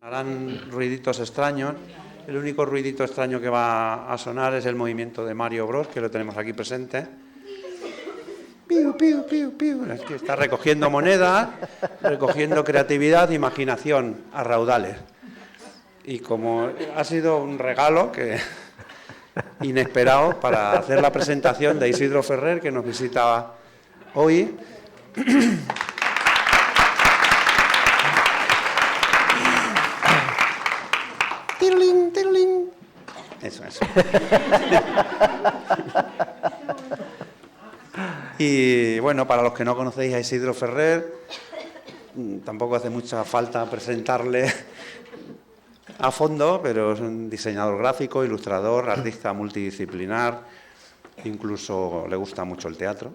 Harán ruiditos extraños. El único ruidito extraño que va a sonar es el movimiento de Mario Bros, que lo tenemos aquí presente. Piu, piu, piu, piu. Es que está recogiendo monedas, recogiendo creatividad, imaginación a raudales. Y como ha sido un regalo inesperado para hacer la presentación de Isidro Ferrer, que nos visita hoy. Tirulín, tirulín. Eso. Y bueno, para los que no conocéis a Isidro Ferrer, tampoco hace mucha falta presentarle a fondo, pero es un diseñador gráfico, ilustrador, artista multidisciplinar, incluso le gusta mucho el teatro.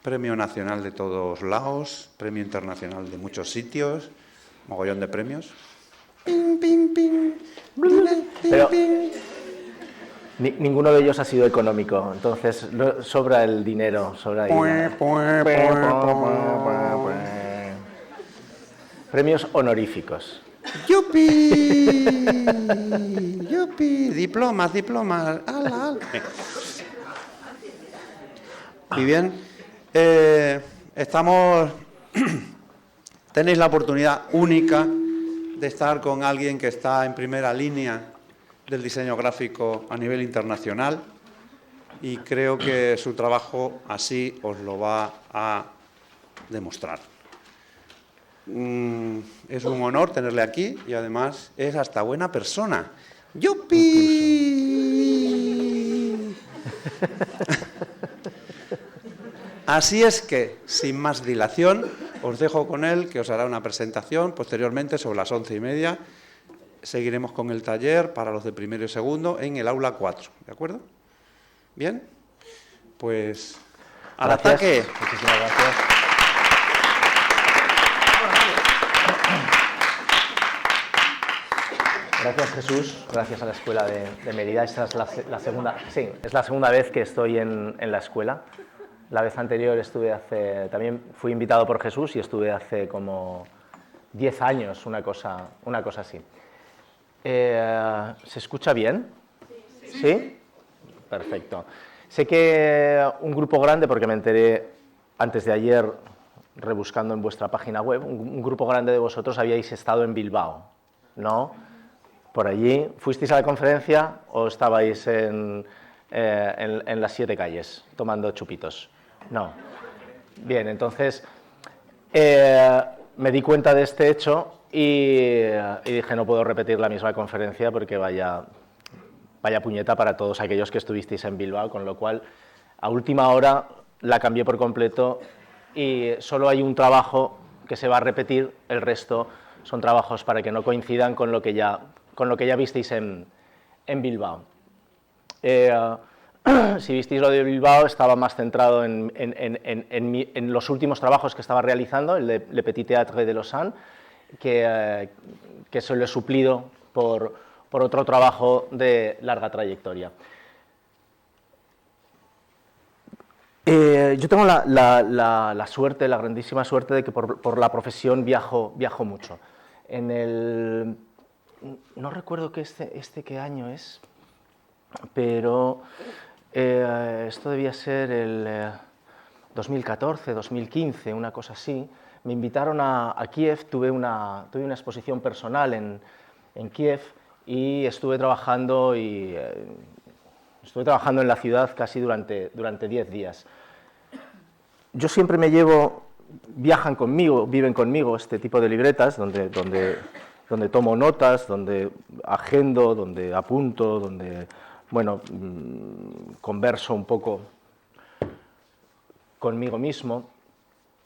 Premio nacional de todos lados, premio internacional de muchos sitios, mogollón de premios. Ping, ping, ping. Pero ninguno de ellos ha sido económico, entonces sobra el dinero, sobra ahí. Premios honoríficos. ¡Yupi! ¡Yupi! Diplomas. ¡Ala! Y bien, tenéis la oportunidad única de estar con alguien que está en primera línea del diseño gráfico a nivel internacional, y creo que su trabajo así os lo va a demostrar. Es un honor tenerle aquí y además es hasta buena persona. ¡Yupi! Así es que, sin más dilación, os dejo con él, que os hará una presentación posteriormente sobre las 11:30. Seguiremos con el taller para los de primero y segundo en el aula 4, ¿de acuerdo? Bien, pues al ataque. Muchísimas gracias. Gracias, Jesús. Gracias a la Escuela de Mérida. Esta es la segunda vez que estoy en la escuela. La vez anterior también fui invitado por Jesús y estuve hace como 10 años, una cosa así. ¿Se escucha bien? ¿Sí? Perfecto. Sé que un grupo grande, porque me enteré antes de ayer rebuscando en vuestra página web, un grupo grande de vosotros habíais estado en Bilbao, ¿no? Por allí, ¿fuisteis a la conferencia o estabais en las 7 calles tomando chupitos? No. Bien, entonces me di cuenta de este hecho y dije, no puedo repetir la misma conferencia porque vaya puñeta para todos aquellos que estuvisteis en Bilbao, con lo cual a última hora la cambié por completo y solo hay un trabajo que se va a repetir, el resto son trabajos para que no coincidan con lo que ya visteis en Bilbao. Si visteis lo de Bilbao, estaba más centrado en los últimos trabajos que estaba realizando, el de Le Petit Théâtre de Lausanne, que se lo he suplido por otro trabajo de larga trayectoria. Yo tengo la suerte, la grandísima suerte de que por la profesión viajo mucho. No recuerdo qué año es, pero esto debía ser el 2014, 2015, una cosa así. Me invitaron a Kiev, tuve una exposición personal en Kiev y estuve trabajando en la ciudad casi durante 10 días. Yo siempre viajan conmigo, viven conmigo este tipo de libretas donde tomo notas, donde agendo, donde apunto, donde converso un poco conmigo mismo,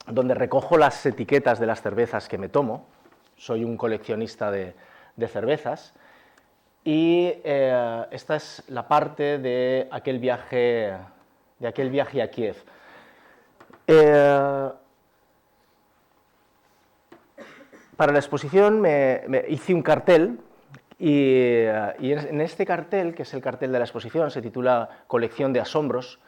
donde recojo las etiquetas de las cervezas que me tomo. Soy un coleccionista de cervezas y esta es la parte de aquel viaje a Kiev. Para la exposición me hice un cartel y en este cartel, que es el cartel de la exposición, se titula Colección de asombros,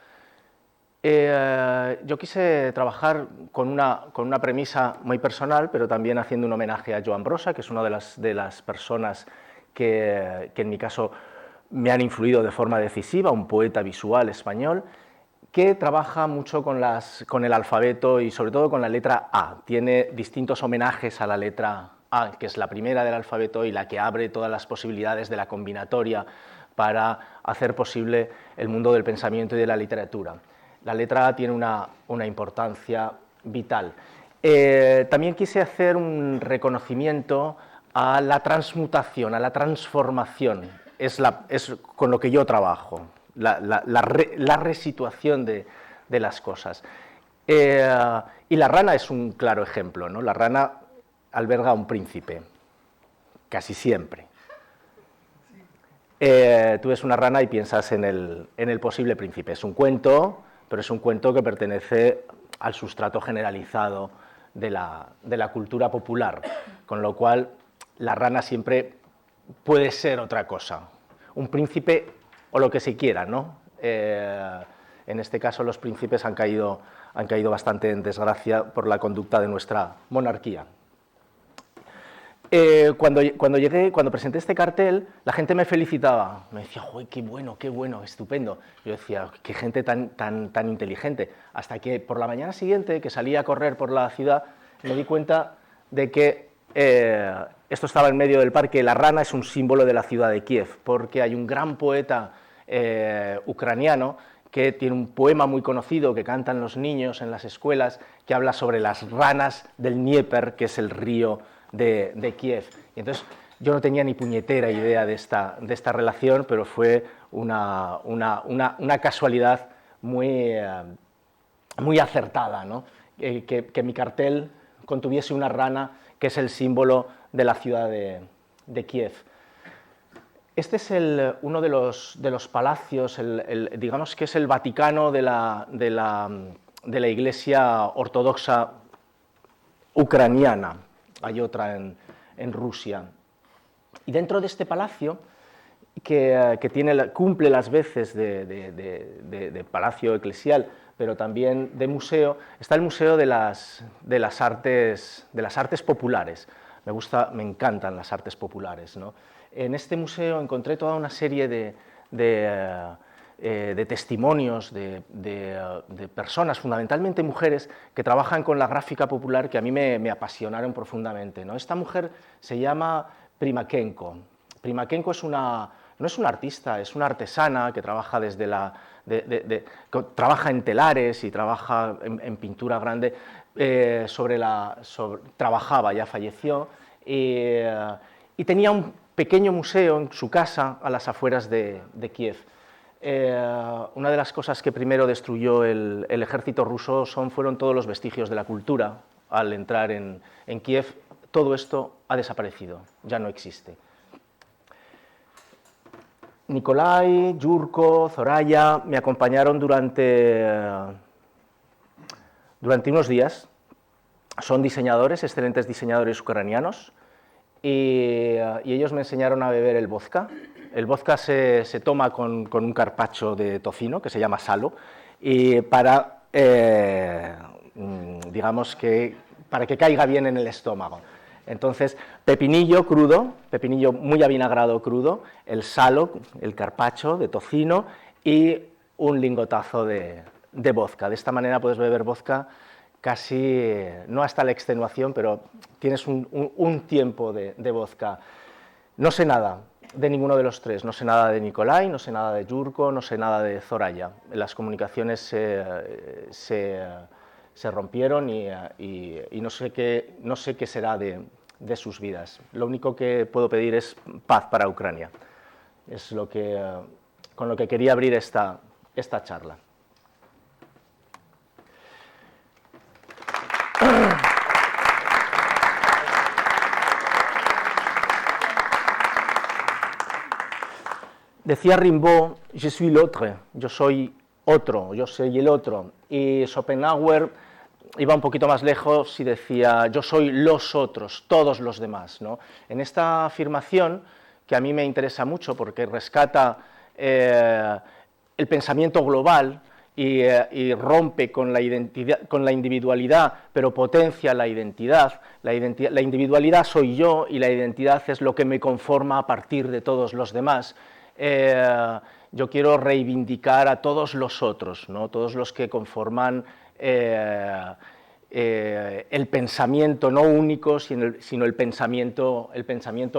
Yo quise trabajar con una premisa muy personal, pero también haciendo un homenaje a Joan Brossa, que es una de las personas que en mi caso me han influido de forma decisiva, un poeta visual español, que trabaja mucho con el alfabeto y sobre todo con la letra A. Tiene distintos homenajes a la letra A, que es la primera del alfabeto y la que abre todas las posibilidades de la combinatoria para hacer posible el mundo del pensamiento y de la literatura. La letra A tiene una importancia vital. También quise hacer un reconocimiento a la transmutación, a la transformación. Es con lo que yo trabajo, la resituación de las cosas. Y la rana es un claro ejemplo, ¿no? La rana alberga a un príncipe, casi siempre. Tú ves una rana y piensas en el posible príncipe. Es un cuento, pero es un cuento que pertenece al sustrato generalizado de la cultura popular, con lo cual la rana siempre puede ser otra cosa, un príncipe o lo que se quiera, ¿no? En este caso los príncipes han caído bastante en desgracia por la conducta de nuestra monarquía. Cuando presenté este cartel, la gente me felicitaba, me decía, ¡joder, qué bueno, estupendo! Yo decía, qué gente tan inteligente, hasta que por la mañana siguiente, que salí a correr por la ciudad, me di cuenta de que esto estaba en medio del parque. La rana es un símbolo de la ciudad de Kiev, porque hay un gran poeta ucraniano que tiene un poema muy conocido que cantan los niños en las escuelas, que habla sobre las ranas del Dnieper, que es el río de Kiev. Y entonces yo no tenía ni puñetera idea de esta relación, pero fue una casualidad muy acertada, ¿no? Que mi cartel contuviese una rana, que es el símbolo de la ciudad de Kiev. Este es uno de los palacios, digamos que es el Vaticano de la Iglesia Ortodoxa ucraniana. Hay otra en Rusia. Y dentro de este palacio, que cumple las veces de palacio eclesial, pero también de museo, está el Museo de las Artes Populares. Me encantan las artes populares, ¿no? En este museo encontré toda una serie de testimonios de personas, fundamentalmente mujeres, que trabajan con la gráfica popular, que a mí me apasionaron profundamente, ¿no? Esta mujer se llama Primakenko. Primakenko no es una artista, es una artesana que trabaja trabaja en telares y trabaja en pintura grande, trabajaba, ya falleció, y tenía un pequeño museo en su casa a las afueras de Kiev. Una de las cosas que primero destruyó el ejército ruso fueron todos los vestigios de la cultura. Al entrar en Kiev, todo esto ha desaparecido, ya no existe. Nikolai, Yurko, Zoraya me acompañaron durante unos días. Son diseñadores, excelentes diseñadores ucranianos, y ellos me enseñaron a beber el vodka. El vodka se toma con un carpaccio de tocino, que se llama salo, y para que caiga bien en el estómago. Entonces, pepinillo crudo, pepinillo muy avinagrado crudo, el salo, el carpaccio de tocino y un lingotazo de vodka. De esta manera puedes beber vodka casi, no hasta la extenuación, pero tienes un tiempo de vodka. No sé nada de ninguno de los tres, no sé nada de Nikolai, no sé nada de Yurko, no sé nada de Zoraya. Las comunicaciones se rompieron y no sé qué será de sus vidas. Lo único que puedo pedir es paz para Ucrania. Es con lo que quería abrir esta charla. Decía Rimbaud, je suis l'autre, yo soy otro, yo soy el otro. Y Schopenhauer iba un poquito más lejos y decía, yo soy los otros, todos los demás, ¿no? En esta afirmación, que a mí me interesa mucho porque rescata el pensamiento global y rompe con la identidad, con la individualidad, pero potencia la identidad. La individualidad soy yo y la identidad es lo que me conforma a partir de todos los demás. Yo quiero reivindicar a todos los otros, ¿no? Todos los que conforman el pensamiento no único, sino el pensamiento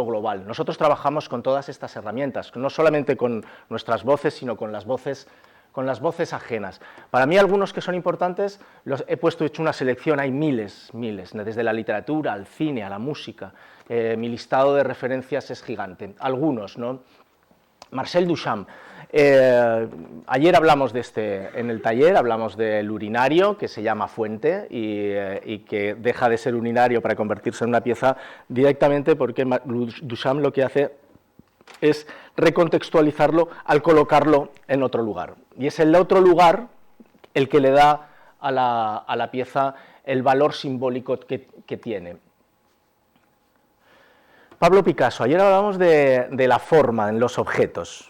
global. Nosotros trabajamos con todas estas herramientas, no solamente con nuestras voces, sino con las voces ajenas. Para mí, algunos que son importantes, los he hecho una selección, hay miles, desde la literatura, al cine, a la música. Mi listado de referencias es gigante. Algunos, ¿no? Marcel Duchamp. Ayer hablamos en el taller, hablamos del urinario, que se llama fuente, y que deja de ser urinario para convertirse en una pieza directamente porque Duchamp lo que hace es recontextualizarlo al colocarlo en otro lugar. Y es el otro lugar el que le da a la pieza el valor simbólico que tiene. Pablo Picasso, ayer hablamos de la forma en los objetos.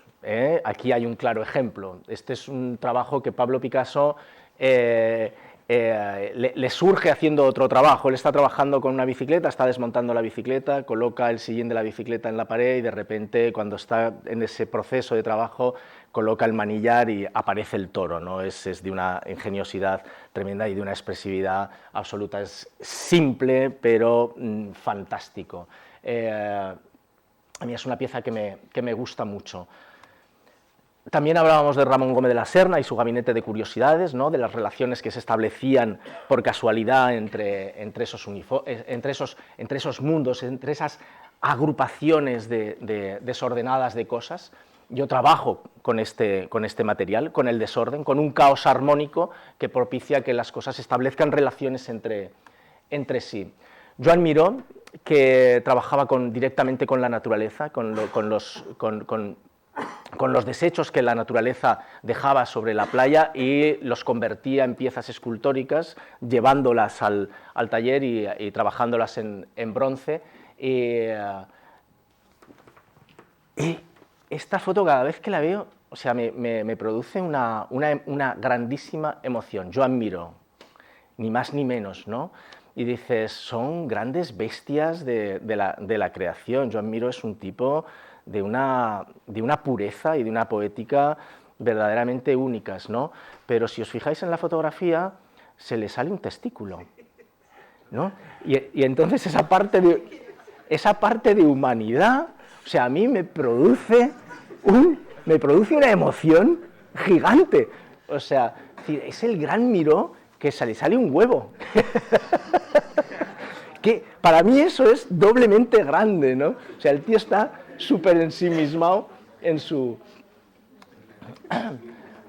Aquí hay un claro ejemplo. Este es un trabajo que Pablo Picasso le surge haciendo otro trabajo. Él está trabajando con una bicicleta, está desmontando la bicicleta, coloca el sillín de la bicicleta en la pared y de repente, cuando está en ese proceso de trabajo, coloca el manillar y aparece el toro, ¿no? Es de una ingeniosidad tremenda y de una expresividad absoluta. Es simple, pero fantástico. A mí es una pieza que me gusta mucho. También hablábamos de Ramón Gómez de la Serna y su gabinete de curiosidades, ¿no? De las relaciones que se establecían por casualidad entre esos mundos, entre esas agrupaciones desordenadas de cosas. Yo trabajo con este material, con el desorden, con un caos armónico que propicia que las cosas establezcan relaciones entre sí. Joan Miró, que trabajaba directamente con la naturaleza, con los desechos que la naturaleza dejaba sobre la playa y los convertía en piezas escultóricas, llevándolas al taller y trabajándolas en bronce. Y esta foto, cada vez que la veo, o sea, me produce una grandísima emoción. Joan Miró, ni más ni menos, ¿no? Y dices, son grandes bestias de la creación. Joan Miró es un tipo de una pureza y de una poética verdaderamente únicas, ¿no? Pero si os fijáis en la fotografía, se le sale un testículo, ¿no? Y entonces esa parte de humanidad, o sea, a mí me produce una emoción gigante. O sea, es el gran Miró que se le sale un huevo. Que para mí eso es doblemente grande, ¿no? O sea, el tío está súper ensimismado en su...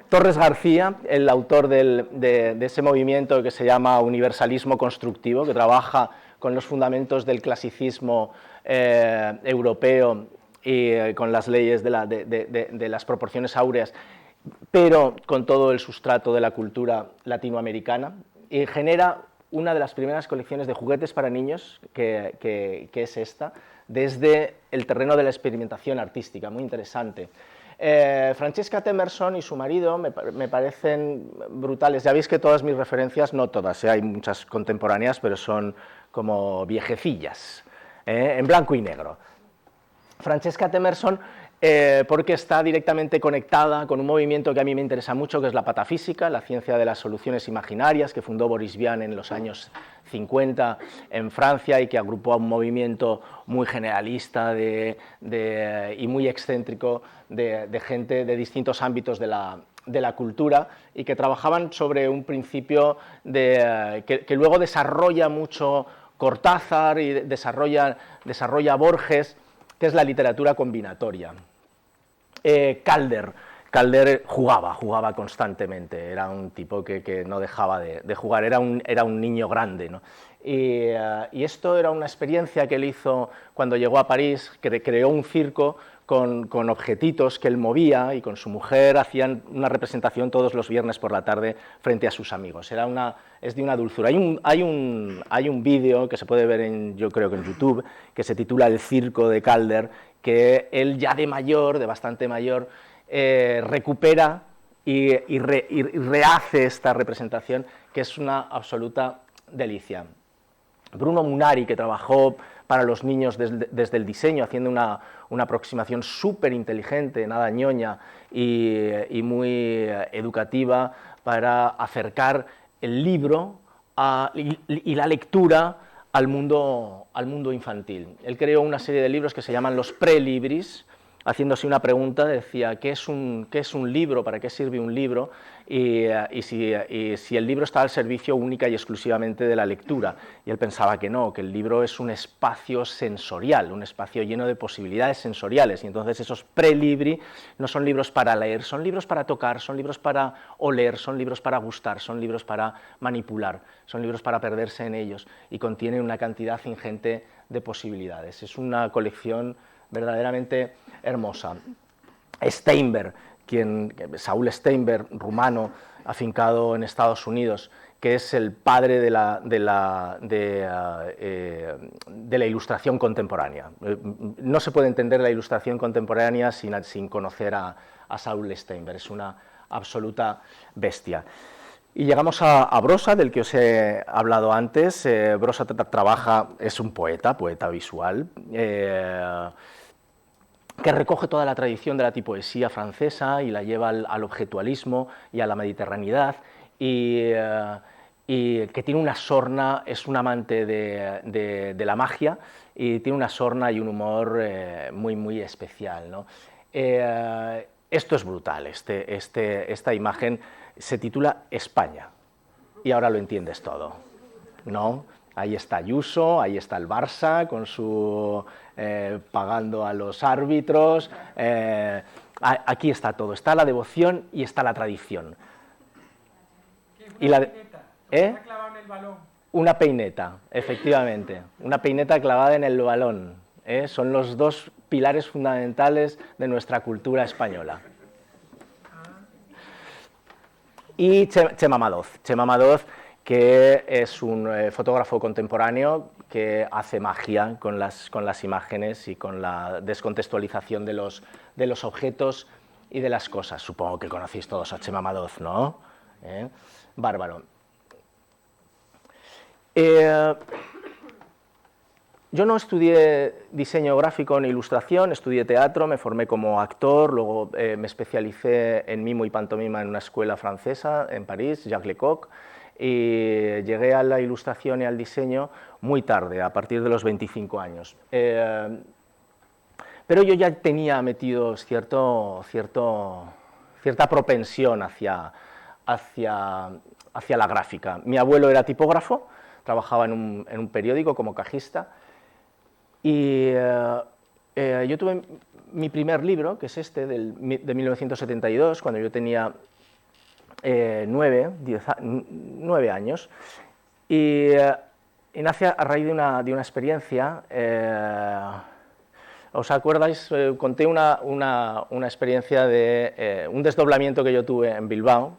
Torres García, el autor de ese movimiento que se llama universalismo constructivo, que trabaja con los fundamentos del clasicismo europeo y con las leyes de las proporciones áureas, pero con todo el sustrato de la cultura latinoamericana, y genera una de las primeras colecciones de juguetes para niños, que es esta, desde el terreno de la experimentación artística, muy interesante. Francesca Temerson y su marido me parecen brutales. Ya veis que todas mis referencias, no todas, hay muchas contemporáneas, pero son como viejecillas, en blanco y negro. Francesca Temerson, porque está directamente conectada con un movimiento que a mí me interesa mucho, que es la patafísica, la ciencia de las soluciones imaginarias, que fundó Boris Vian en los años 50 en Francia y que agrupó a un movimiento muy generalista y muy excéntrico de gente de distintos ámbitos de la cultura y que trabajaban sobre un principio que luego desarrolla mucho Cortázar y desarrolla Borges, que es la literatura combinatoria. Calder jugaba constantemente, era un tipo que no dejaba de jugar, era un niño grande, ¿no? Y esto era una experiencia que él hizo cuando llegó a París, que creó un circo con objetitos que él movía, y con su mujer hacían una representación todos los viernes por la tarde frente a sus amigos. Es de una dulzura. Hay un vídeo que se puede ver yo creo que en YouTube, que se titula El circo de Calder, que él ya de bastante mayor, recupera y rehace esta representación, que es una absoluta delicia. Bruno Munari, que trabajó para los niños desde el diseño, haciendo una aproximación súper inteligente, nada ñoña y muy educativa, para acercar el libro y la lectura al mundo infantil. Él creó una serie de libros que se llaman los prelibris, haciéndose una pregunta, decía, ¿qué es un libro? ¿Para qué sirve un libro? Y si el libro está al servicio única y exclusivamente de la lectura. Y él pensaba que no, que el libro es un espacio sensorial, un espacio lleno de posibilidades sensoriales. Y entonces esos prelibri no son libros para leer, son libros para tocar, son libros para oler, son libros para gustar, son libros para manipular, son libros para perderse en ellos. Y contienen una cantidad ingente de posibilidades. Es una colección verdaderamente hermosa. Steinberg, Saúl Steinberg, rumano, afincado en Estados Unidos, que es el padre de la ilustración contemporánea. No se puede entender la ilustración contemporánea sin conocer a Saúl Steinberg, es una absoluta bestia. Y llegamos a Brossa, del que os he hablado antes. Brossa es un poeta visual, que recoge toda la tradición de la tipoesía francesa y la lleva al objetualismo y a la mediterraneidad, y que tiene una sorna, es un amante de la magia, y tiene una sorna y un humor muy especial, ¿no? Esto es brutal, esta imagen se titula España, y ahora lo entiendes todo, ¿no? Ahí está Ayuso, ahí está el Barça con su pagando a los árbitros. Aquí está todo, está la devoción y está la tradición. ¿Qué es una peineta? Está clavada en el balón. Una peineta, efectivamente, una peineta clavada en el balón. Son los dos pilares fundamentales de nuestra cultura española. Y Chema Madoz, que es un fotógrafo contemporáneo que hace magia con las imágenes y con la descontextualización de los objetos y de las cosas. Supongo que conocéis todos a Chema Madoz, ¿no? Bárbaro. Yo no estudié diseño gráfico ni ilustración, estudié teatro, me formé como actor, luego me especialicé en mimo y pantomima en una escuela francesa en París, Jacques Lecoq, y llegué a la ilustración y al diseño muy tarde, a partir de los 25 años. Pero yo ya tenía metido cierta propensión hacia la gráfica. Mi abuelo era tipógrafo, trabajaba en un periódico como cajista, y yo tuve mi primer libro, que es este, de 1972, cuando yo tenía 9 años, y nace a raíz de una experiencia. ¿Os acordáis? Conté una experiencia de un desdoblamiento que yo tuve en Bilbao,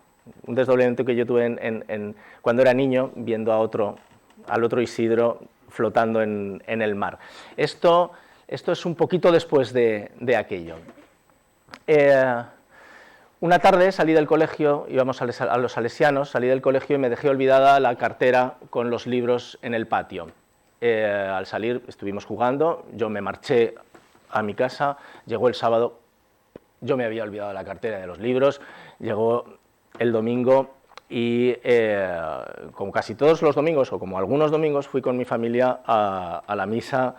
un desdoblamiento que yo tuve cuando era niño, viendo al otro Isidro flotando en el mar. Esto es un poquito después de aquello. Una tarde salí del colegio, íbamos a los Salesianos, salí del colegio y me dejé olvidada la cartera con los libros en el patio. Al salir estuvimos jugando, yo me marché a mi casa, llegó el sábado, yo me había olvidado la cartera de los libros, llegó el domingo y como casi todos los domingos, o como algunos domingos, fui con mi familia a la misa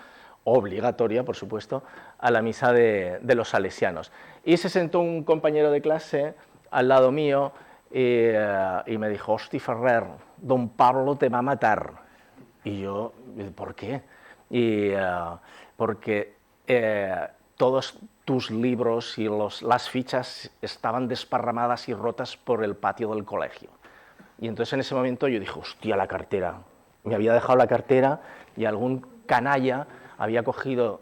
obligatoria, por supuesto, a la misa de los Salesianos. Y se sentó un compañero de clase al lado mío y me dijo: «Hosti Ferrer, don Pablo te va a matar». Y yo, ¿por qué? Porque todos tus libros y las fichas estaban desparramadas y rotas por el patio del colegio. Y entonces en ese momento yo dije: hostia, la cartera. Me había dejado la cartera y algún canalla había cogido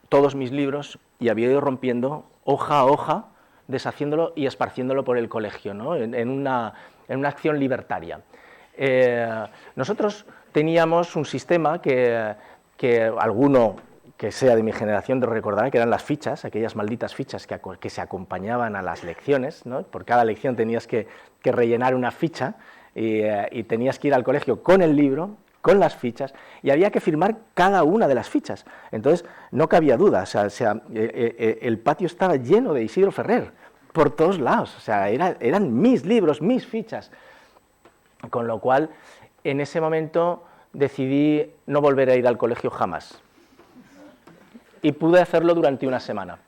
todos mis libros y había ido rompiendo hoja a hoja, deshaciéndolo y esparciéndolo por el colegio, ¿no? en una acción libertaria. Nosotros teníamos un sistema que alguno que sea de mi generación recordará que eran las fichas, aquellas malditas fichas que se acompañaban a las lecciones, ¿no? Por cada lección tenías que rellenar una ficha y tenías que ir al colegio con el libro, con las fichas, y había que firmar cada una de las fichas. Entonces, no cabía duda, el patio estaba lleno de Isidro Ferrer, por todos lados, o sea, eran mis libros, mis fichas. Con lo cual, en ese momento decidí no volver a ir al colegio jamás. Y pude hacerlo durante una semana.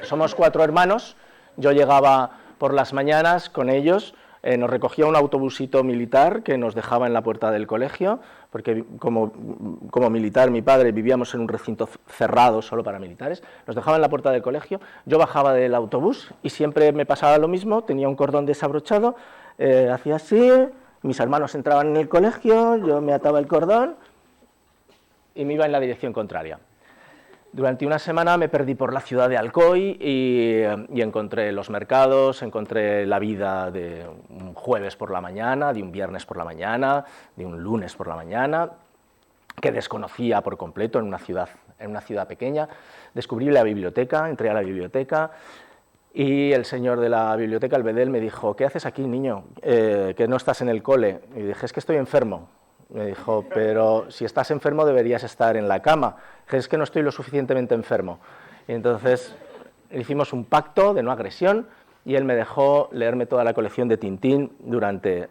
Somos 4 hermanos, yo llegaba por las mañanas con ellos, nos recogía un autobusito militar que nos dejaba en la puerta del colegio, porque como militar, mi padre, vivíamos en un recinto cerrado solo para militares, nos dejaba en la puerta del colegio, yo bajaba del autobús y siempre me pasaba lo mismo, tenía un cordón desabrochado, hacía así, mis hermanos entraban en el colegio, yo me ataba el cordón y me iba en la dirección contraria. Durante una semana me perdí por la ciudad de Alcoy y encontré los mercados, encontré la vida de un jueves por la mañana, de un viernes por la mañana, de un lunes por la mañana, que desconocía por completo en una ciudad pequeña. Descubrí la biblioteca, entré a la biblioteca y el señor de la biblioteca, el bedel, me dijo: ¿qué haces aquí, niño? Que no estás en el cole. Y dije: es que estoy enfermo. Me dijo: pero si estás enfermo deberías estar en la cama. Dije: es que no estoy lo suficientemente enfermo. Y entonces hicimos un pacto de no agresión y él me dejó leerme toda la colección de Tintín durante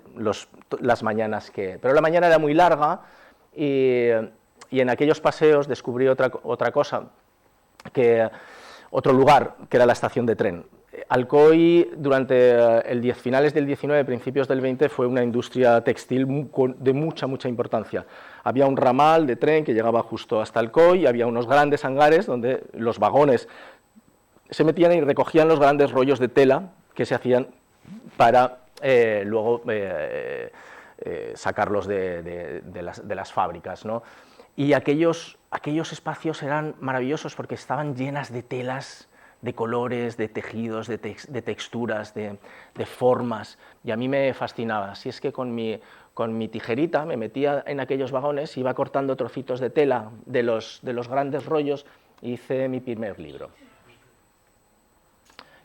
las mañanas Pero la mañana era muy larga y en aquellos paseos descubrí otra cosa, otro lugar, que era la estación de tren. Alcoy, durante finales del 19, principios del 20, fue una industria textil de mucha importancia. Había un ramal de tren que llegaba justo hasta Alcoy, y había unos grandes hangares donde los vagones se metían y recogían los grandes rollos de tela que se hacían para luego sacarlos de las fábricas, ¿no? Y aquellos espacios eran maravillosos porque estaban llenas de telas, de colores, de tejidos, de texturas, de formas, y a mí me fascinaba. Así es que con mi tijerita me metía en aquellos vagones, iba cortando trocitos de tela de los grandes rollos, e hice mi primer libro,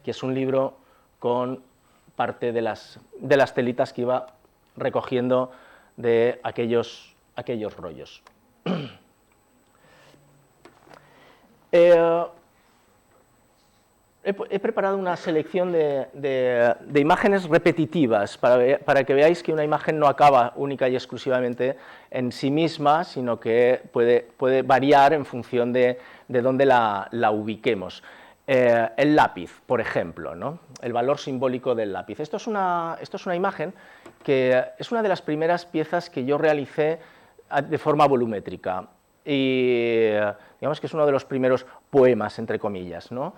que es un libro con parte de las telitas que iba recogiendo de aquellos rollos. He preparado una selección de imágenes repetitivas para que veáis que una imagen no acaba única y exclusivamente en sí misma, sino que puede variar en función de dónde la ubiquemos. El lápiz, por ejemplo, ¿no? El valor simbólico del lápiz. Esto es una imagen que es una de las primeras piezas que yo realicé de forma volumétrica, y digamos que es uno de los primeros poemas, entre comillas, ¿no?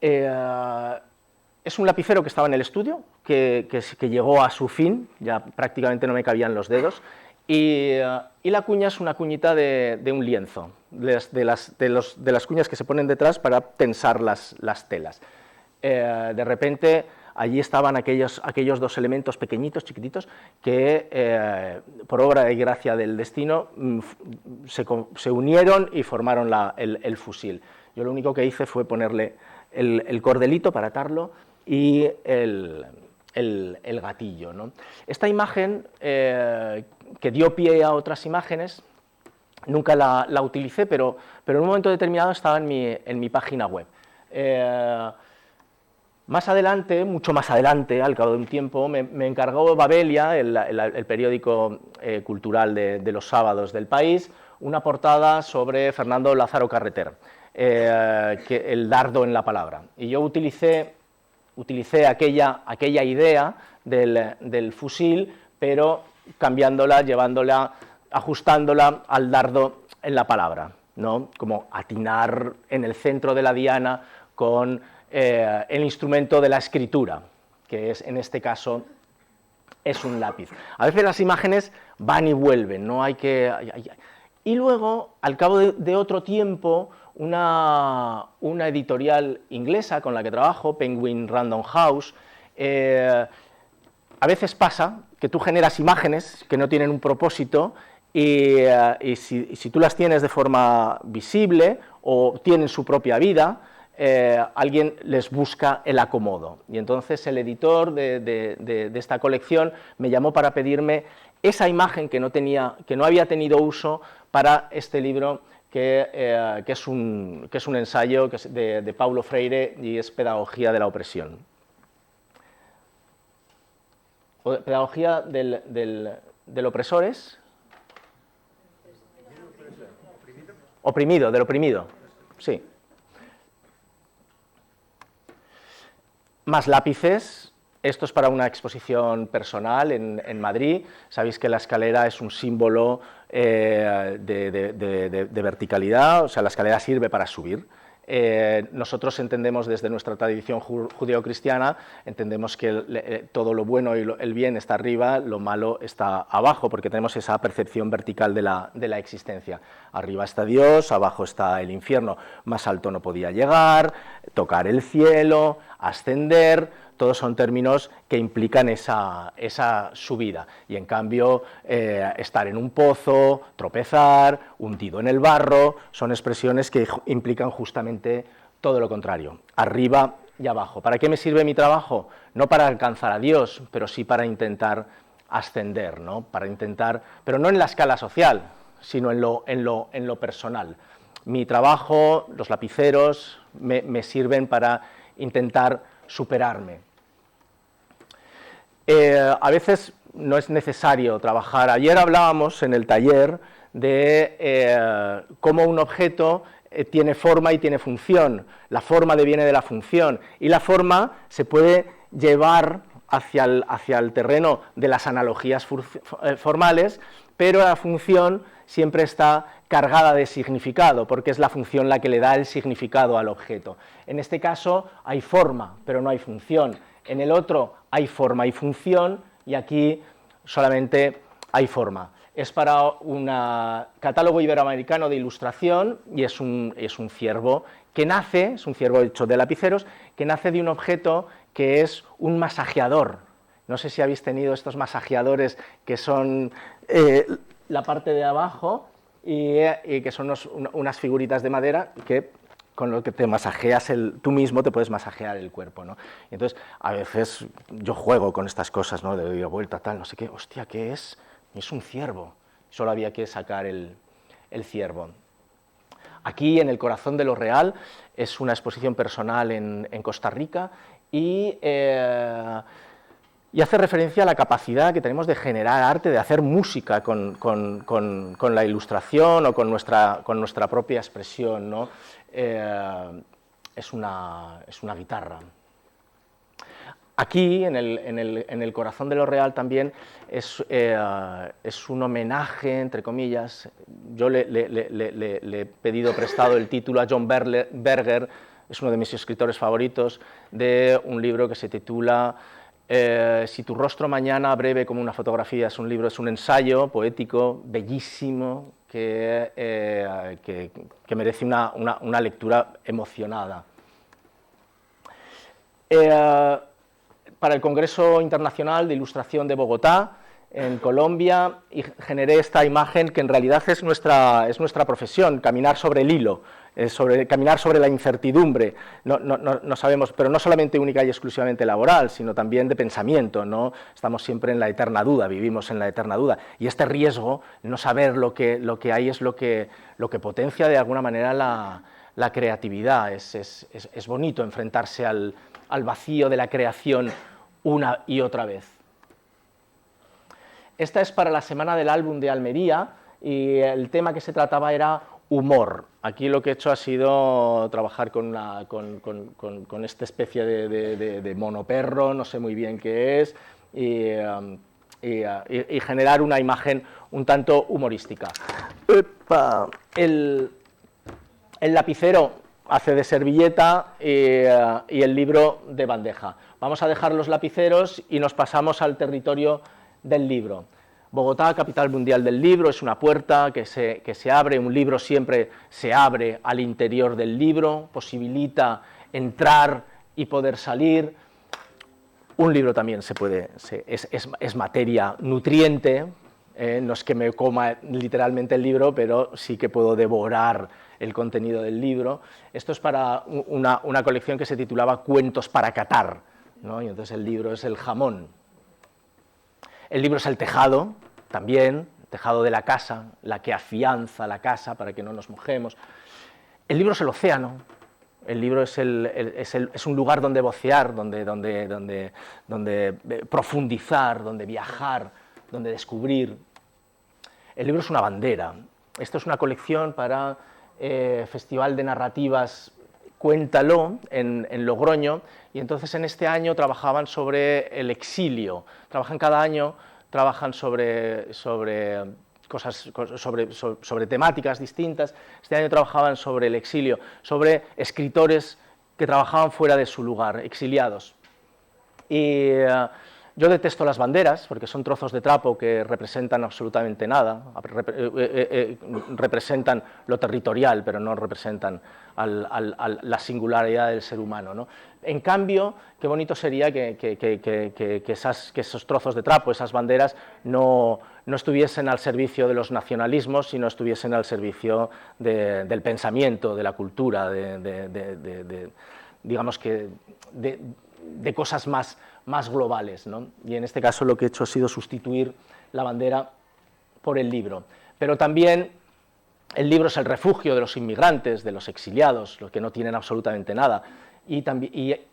Es un lapicero que estaba en el estudio, que llegó a su fin, ya prácticamente no me cabían los dedos, y la cuña es una cuñita de un lienzo, de las cuñas que se ponen detrás para tensar las telas. De repente allí estaban aquellos 2 elementos pequeñitos, chiquititos, que por obra y gracia del destino se unieron y formaron el fusil. Yo lo único que hice fue ponerle el cordelito para atarlo y el gatillo, ¿no? Esta imagen, que dio pie a otras imágenes, nunca la utilicé, pero en un momento determinado estaba en mi página web. Más adelante, mucho más adelante, al cabo de un tiempo, me encargó Babelia, el periódico cultural de los sábados del país, una portada sobre Fernando Lázaro Carreter, el dardo en la palabra. Y yo utilicé aquella idea del fusil, pero cambiándola, ajustándola al dardo en la palabra, ¿no? Como atinar en el centro de la diana con el instrumento de la escritura, que es, en este caso, es un lápiz. A veces las imágenes van y vuelven, no hay que... Y luego, al cabo de otro tiempo, una editorial inglesa con la que trabajo, Penguin Random House, a veces pasa que tú generas imágenes que no tienen un propósito y si tú las tienes de forma visible o tienen su propia vida, alguien les busca el acomodo. Y entonces el editor de esta colección me llamó para pedirme esa imagen que no había tenido uso para este libro, que es un ensayo de Paulo Freire y es Pedagogía de la opresión. Pedagogía del opresor es oprimido, del oprimido, sí. Más lápices, esto es para una exposición personal en Madrid. Sabéis que la escalera es un símbolo de verticalidad, o sea, la escalera sirve para subir. Nosotros entendemos desde nuestra tradición judeocristiana, entendemos que todo lo bueno y el bien está arriba, lo malo está abajo, porque tenemos esa percepción vertical de la existencia. Arriba está Dios, abajo está el infierno, más alto no podía llegar, tocar el cielo, ascender, todos son términos que implican esa subida, y en cambio estar en un pozo, tropezar, hundido en el barro, son expresiones que implican justamente todo lo contrario, arriba y abajo. ¿Para qué me sirve mi trabajo? No para alcanzar a Dios, pero sí para intentar ascender, ¿no? Para intentar, pero no en la escala social, sino en lo personal. Mi trabajo, los lapiceros, me sirven para intentar superarme. A veces no es necesario trabajar. Ayer hablábamos en el taller de cómo un objeto tiene forma y tiene función. La forma deviene de la función, y la forma se puede llevar hacia el terreno de las analogías formales, pero la función siempre está cargada de significado, porque es la función la que le da el significado al objeto. En este caso hay forma, pero no hay función. En el otro hay forma y función, y aquí solamente hay forma. Es para un catálogo iberoamericano de ilustración, y es un ciervo que nace, es un ciervo hecho de lapiceros, que nace de un objeto que es un masajeador. No sé si habéis tenido estos masajeadores que son la parte de abajo y que son unas figuritas de madera que con lo que te masajeas tú mismo te puedes masajear el cuerpo, ¿no? Y entonces, a veces yo juego con estas cosas, ¿no? De doy vuelta, tal, no sé qué, hostia, ¿qué es? Es un ciervo. Solo había que sacar el ciervo. Aquí, en el corazón de lo real, es una exposición personal en Costa Rica, y hace referencia a la capacidad que tenemos de generar arte, de hacer música con la ilustración o con nuestra propia expresión, ¿no? Es una guitarra. Aquí, en el corazón de lo real, también es un homenaje, entre comillas. Yo le he pedido prestado el título a John Berger, es uno de mis escritores favoritos, de un libro que se titula Si tu rostro mañana breve como una fotografía. Es un ensayo poético bellísimo que merece una lectura emocionada. Para el Congreso Internacional de Ilustración de Bogotá, en Colombia, y generé esta imagen que en realidad es nuestra profesión, caminar sobre el hilo, caminar sobre la incertidumbre. No sabemos, pero no solamente única y exclusivamente laboral, sino también de pensamiento, ¿no? Estamos siempre en la eterna duda, vivimos en la eterna duda, y este riesgo, no saber lo que hay, es lo que potencia de alguna manera la creatividad. Es bonito enfrentarse al vacío de la creación una y otra vez. Esta es para la Semana del Álbum de Almería, y el tema que se trataba era humor. Aquí lo que he hecho ha sido trabajar con esta especie de monoperro, no sé muy bien qué es, y generar una imagen un tanto humorística. El lapicero hace de servilleta y el libro de bandeja. Vamos a dejar los lapiceros y nos pasamos al territorio del libro. Bogotá, capital mundial del libro, es una puerta que se abre. Un libro siempre se abre al interior del libro, posibilita entrar y poder salir. Un libro también es materia nutriente, No es que me coma literalmente el libro, pero sí que puedo devorar el contenido del libro. Esto es para una colección que se titulaba Cuentos para catar, ¿no? Y entonces el libro es el jamón. El libro es el tejado, también, el tejado de la casa, la que afianza la casa para que no nos mojemos. El libro es el océano. El libro es un lugar donde vocear, donde profundizar, donde viajar, donde descubrir. El libro es una bandera. Esto es una colección para Festival de Narrativas Cuéntalo en Logroño, y entonces en este año trabajaban sobre el exilio. Cada año trabajan sobre temáticas distintas. Este año trabajaban sobre el exilio, sobre escritores que trabajaban fuera de su lugar, exiliados. Y yo detesto las banderas, porque son trozos de trapo que representan absolutamente nada, representan lo territorial, pero no representan la singularidad del ser humano, ¿no? En cambio, qué bonito sería que esos trozos de trapo, esas banderas, no estuviesen al servicio de los nacionalismos, sino estuviesen al servicio del pensamiento, de la cultura, digamos que de cosas más globales, ¿no? Y en este caso lo que he hecho ha sido sustituir la bandera por el libro. Pero también el libro es el refugio de los inmigrantes, de los exiliados, los que no tienen absolutamente nada, y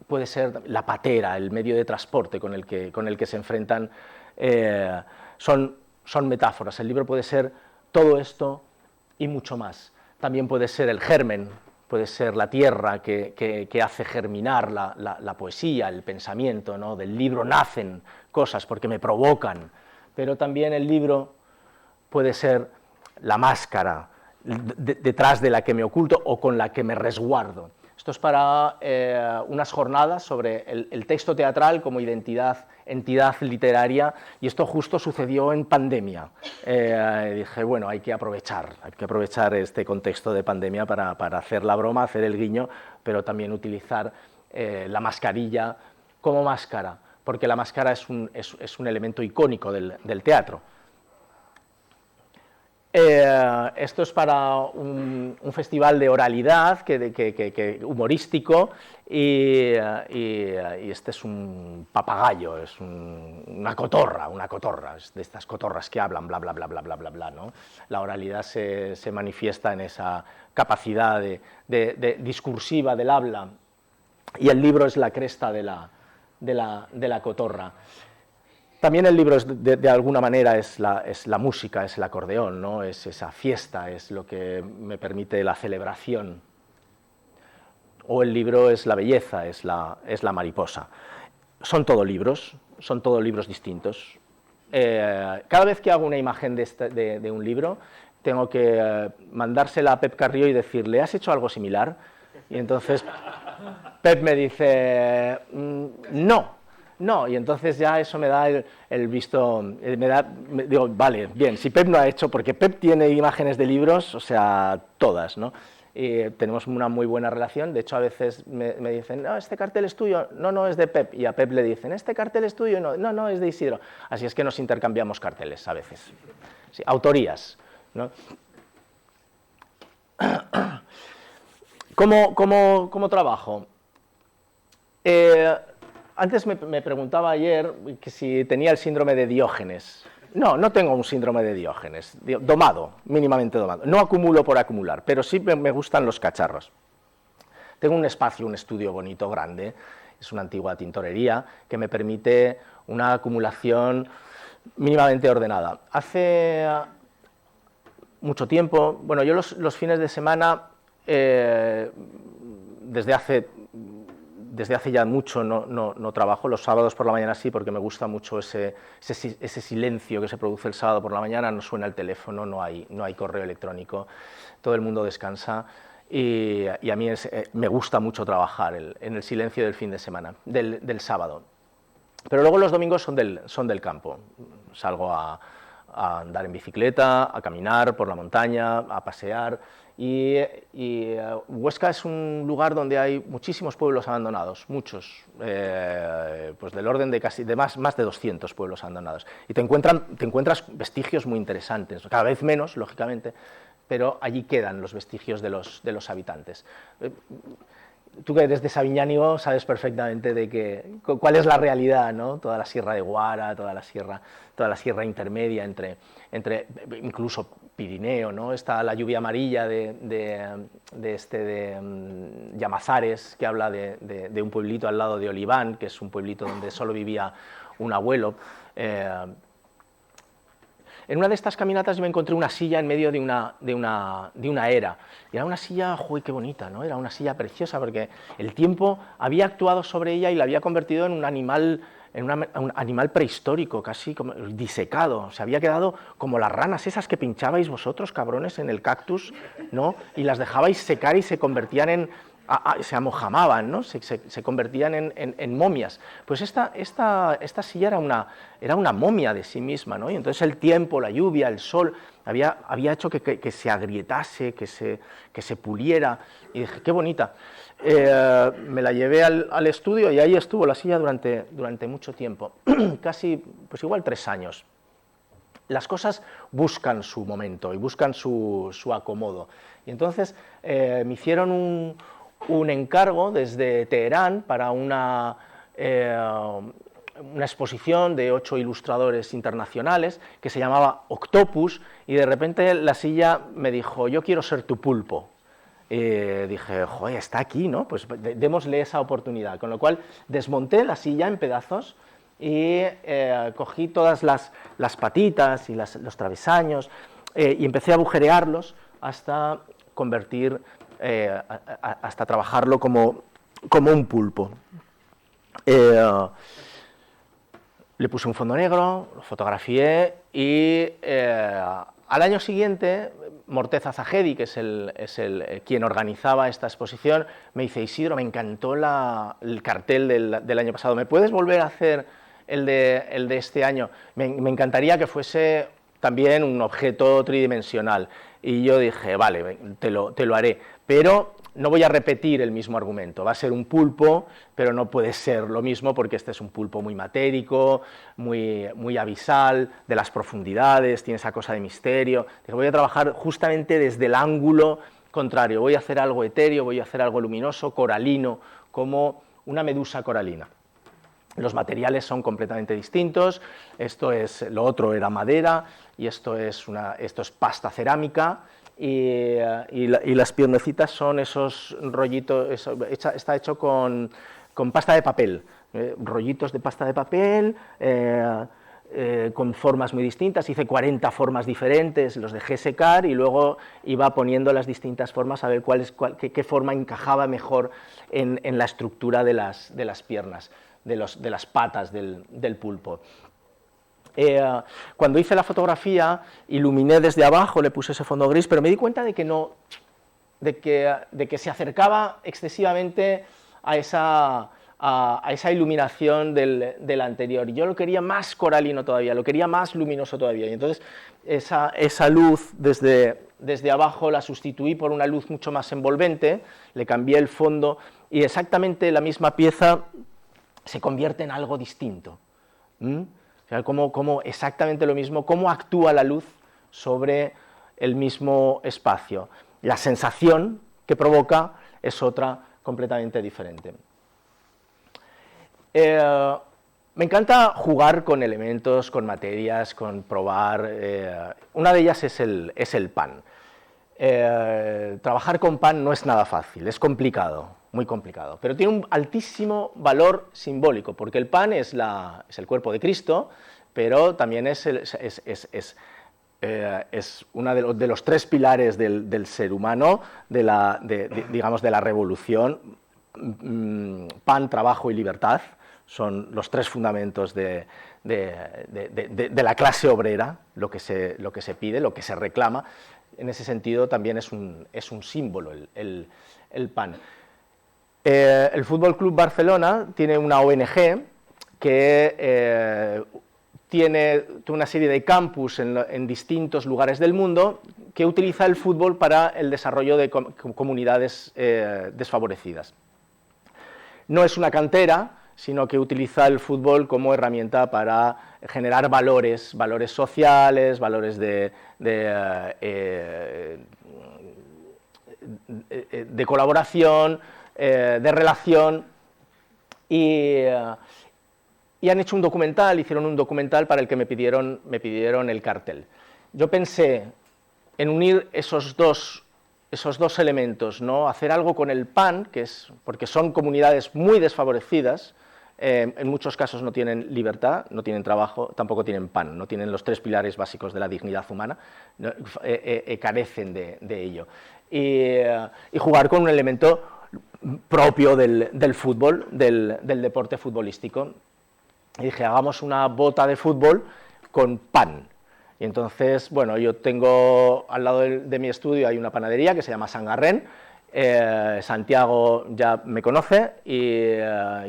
puede ser la patera, el medio de transporte con el que se enfrentan. Son metáforas. El libro puede ser todo esto y mucho más. También puede ser el germen, puede ser la tierra que hace germinar la poesía, el pensamiento, ¿no? Del libro nacen cosas porque me provocan, pero también el libro puede ser la máscara detrás de la que me oculto o con la que me resguardo. Esto es para unas jornadas sobre el texto teatral como entidad literaria, y esto justo sucedió en pandemia. Dije, bueno, hay que aprovechar este contexto de pandemia para hacer la broma, hacer el guiño, pero también utilizar la mascarilla como máscara, porque la máscara es un elemento icónico del teatro. Esto es para un festival de oralidad humorístico, y este es un papagayo, es una cotorra, es de estas cotorras que hablan, bla, bla, bla, bla, bla, bla, bla, ¿no? La oralidad se manifiesta en esa capacidad discursiva del habla, y el libro es la cresta de la cotorra. También el libro de alguna manera es la música, es el acordeón, ¿no? Es esa fiesta, es lo que me permite la celebración. O el libro es la belleza, es la mariposa. Son todos libros distintos. Cada vez que hago una imagen de un libro, tengo que mandársela a Pep Carrió y decirle, ¿has hecho algo similar? Y entonces Pep me dice, no, y entonces ya eso me da el visto, digo, vale, bien, si Pep no ha hecho, porque Pep tiene imágenes de libros, o sea, todas, ¿no? Y tenemos una muy buena relación. De hecho, a veces me dicen, no, este cartel es tuyo, no, es de Pep, y a Pep le dicen, este cartel es tuyo, no, es de Isidro. Así es que nos intercambiamos carteles a veces. Sí, autorías, ¿no? ¿Cómo trabajo? Antes me preguntaba ayer que si tenía el síndrome de Diógenes. No tengo un síndrome de Diógenes, mínimamente domado. No acumulo por acumular, pero sí me gustan los cacharros. Tengo un espacio, un estudio bonito, grande, es una antigua tintorería que me permite una acumulación mínimamente ordenada. Hace mucho tiempo, bueno, yo los fines de semana, desde hace ya mucho no trabajo. Los sábados por la mañana sí, porque me gusta mucho ese silencio que se produce el sábado por la mañana. No suena el teléfono, no hay correo electrónico, todo el mundo descansa, y a mí me gusta mucho trabajar en el silencio del fin de semana, del sábado. Pero luego los domingos son del campo. Salgo a andar en bicicleta, a caminar por la montaña, a pasear. Y Huesca es un lugar donde hay muchísimos pueblos abandonados, muchos, pues del orden de más de 200 pueblos abandonados. Y te encuentras vestigios muy interesantes, cada vez menos, lógicamente, pero allí quedan los vestigios de los habitantes. Tú que eres de Sabiñánigo sabes perfectamente cuál es la realidad, ¿no? Toda la Sierra de Guara, toda la sierra intermedia entre incluso Pirineo, ¿no? Está la lluvia amarilla de Llamazares, que habla de un pueblito al lado de Oliván, que es un pueblito donde solo vivía un abuelo. En una de estas caminatas yo me encontré una silla en medio de una era. Y era una silla, ¡uy, qué bonita!, ¿no? Era una silla preciosa porque el tiempo había actuado sobre ella y la había convertido en un animal prehistórico, casi como disecado. Se había quedado como las ranas esas que pinchabais vosotros, cabrones, en el cactus, ¿no? Y las dejabais secar y se convertían se amojamaban, ¿no? Se convertían en momias. Pues esta silla era una momia de sí misma, ¿no? Y entonces el tiempo, la lluvia, el sol, había hecho que se agrietase, que se puliera, y dije, qué bonita. Me la llevé al estudio y ahí estuvo la silla durante mucho tiempo, casi, pues igual 3 años. Las cosas buscan su momento y buscan su acomodo. Y entonces me hicieron un encargo desde Teherán para una exposición de 8 ilustradores internacionales que se llamaba Octopus, y de repente la silla me dijo, yo quiero ser tu pulpo. Dije, joder, está aquí, ¿no? Pues démosle esa oportunidad. Con lo cual desmonté la silla en pedazos y cogí todas las patitas y los travesaños y empecé a agujerearlos hasta convertir, hasta trabajarlo como un pulpo. Le puse un fondo negro, lo fotografié y al año siguiente Morteza Zahedi, que es quien organizaba esta exposición, me dice, Isidro, me encantó el cartel del año pasado, ¿me puedes volver a hacer el de este año? Me encantaría que fuese también un objeto tridimensional. Y yo dije, vale, te lo haré, pero no voy a repetir el mismo argumento, va a ser un pulpo, pero no puede ser lo mismo porque este es un pulpo muy matérico, muy abisal, de las profundidades, tiene esa cosa de misterio. Dije, voy a trabajar justamente desde el ángulo contrario, voy a hacer algo etéreo, voy a hacer algo luminoso, coralino, como una medusa coralina. Los materiales son completamente distintos, lo otro era madera y esto es pasta cerámica. Y las piernecitas son esos rollitos, está hecho con pasta de papel, rollitos de pasta de papel, con formas muy distintas. Hice 40 formas diferentes, los dejé secar y luego iba poniendo las distintas formas a ver qué forma encajaba mejor en la estructura de las piernas, de las patas del pulpo. Cuando hice la fotografía, iluminé desde abajo, le puse ese fondo gris, pero me di cuenta de que se acercaba excesivamente a esa iluminación del anterior. Yo lo quería más coralino todavía, lo quería más luminoso todavía. Y entonces esa luz desde abajo la sustituí por una luz mucho más envolvente, le cambié el fondo y exactamente la misma pieza se convierte en algo distinto. O sea, como exactamente lo mismo, cómo actúa la luz sobre el mismo espacio. La sensación que provoca es otra completamente diferente. Me encanta jugar con elementos, con materias, con probar. Una de ellas es el pan. Trabajar con pan no es nada fácil, es complicado, muy complicado, pero tiene un altísimo valor simbólico, porque el pan es el cuerpo de Cristo, pero también es uno de los 3 pilares del ser humano, digamos, de la revolución. Pan, trabajo y libertad son los 3 fundamentos de la clase obrera, lo que se pide, lo que se reclama. En ese sentido también es un símbolo el pan. El Fútbol Club Barcelona tiene una ONG que tiene una serie de campus en distintos lugares del mundo que utiliza el fútbol para el desarrollo de comunidades desfavorecidas. No es una cantera, sino que utiliza el fútbol como herramienta para generar valores sociales, valores de colaboración, de relación, y han hecho un documental, hicieron un documental para el que me pidieron el cartel. Yo pensé en unir esos dos elementos, ¿no? Hacer algo con el PAN, porque son comunidades muy desfavorecidas, en muchos casos no tienen libertad, no tienen trabajo, tampoco tienen pan, no tienen los 3 pilares básicos de la dignidad humana, no, carecen de ello. Y jugar con un elemento propio del fútbol, del deporte futbolístico. Y dije, hagamos una bota de fútbol con pan. Y entonces, bueno, yo tengo al lado de mi estudio hay una panadería que se llama Sangarren. Santiago ya me conoce y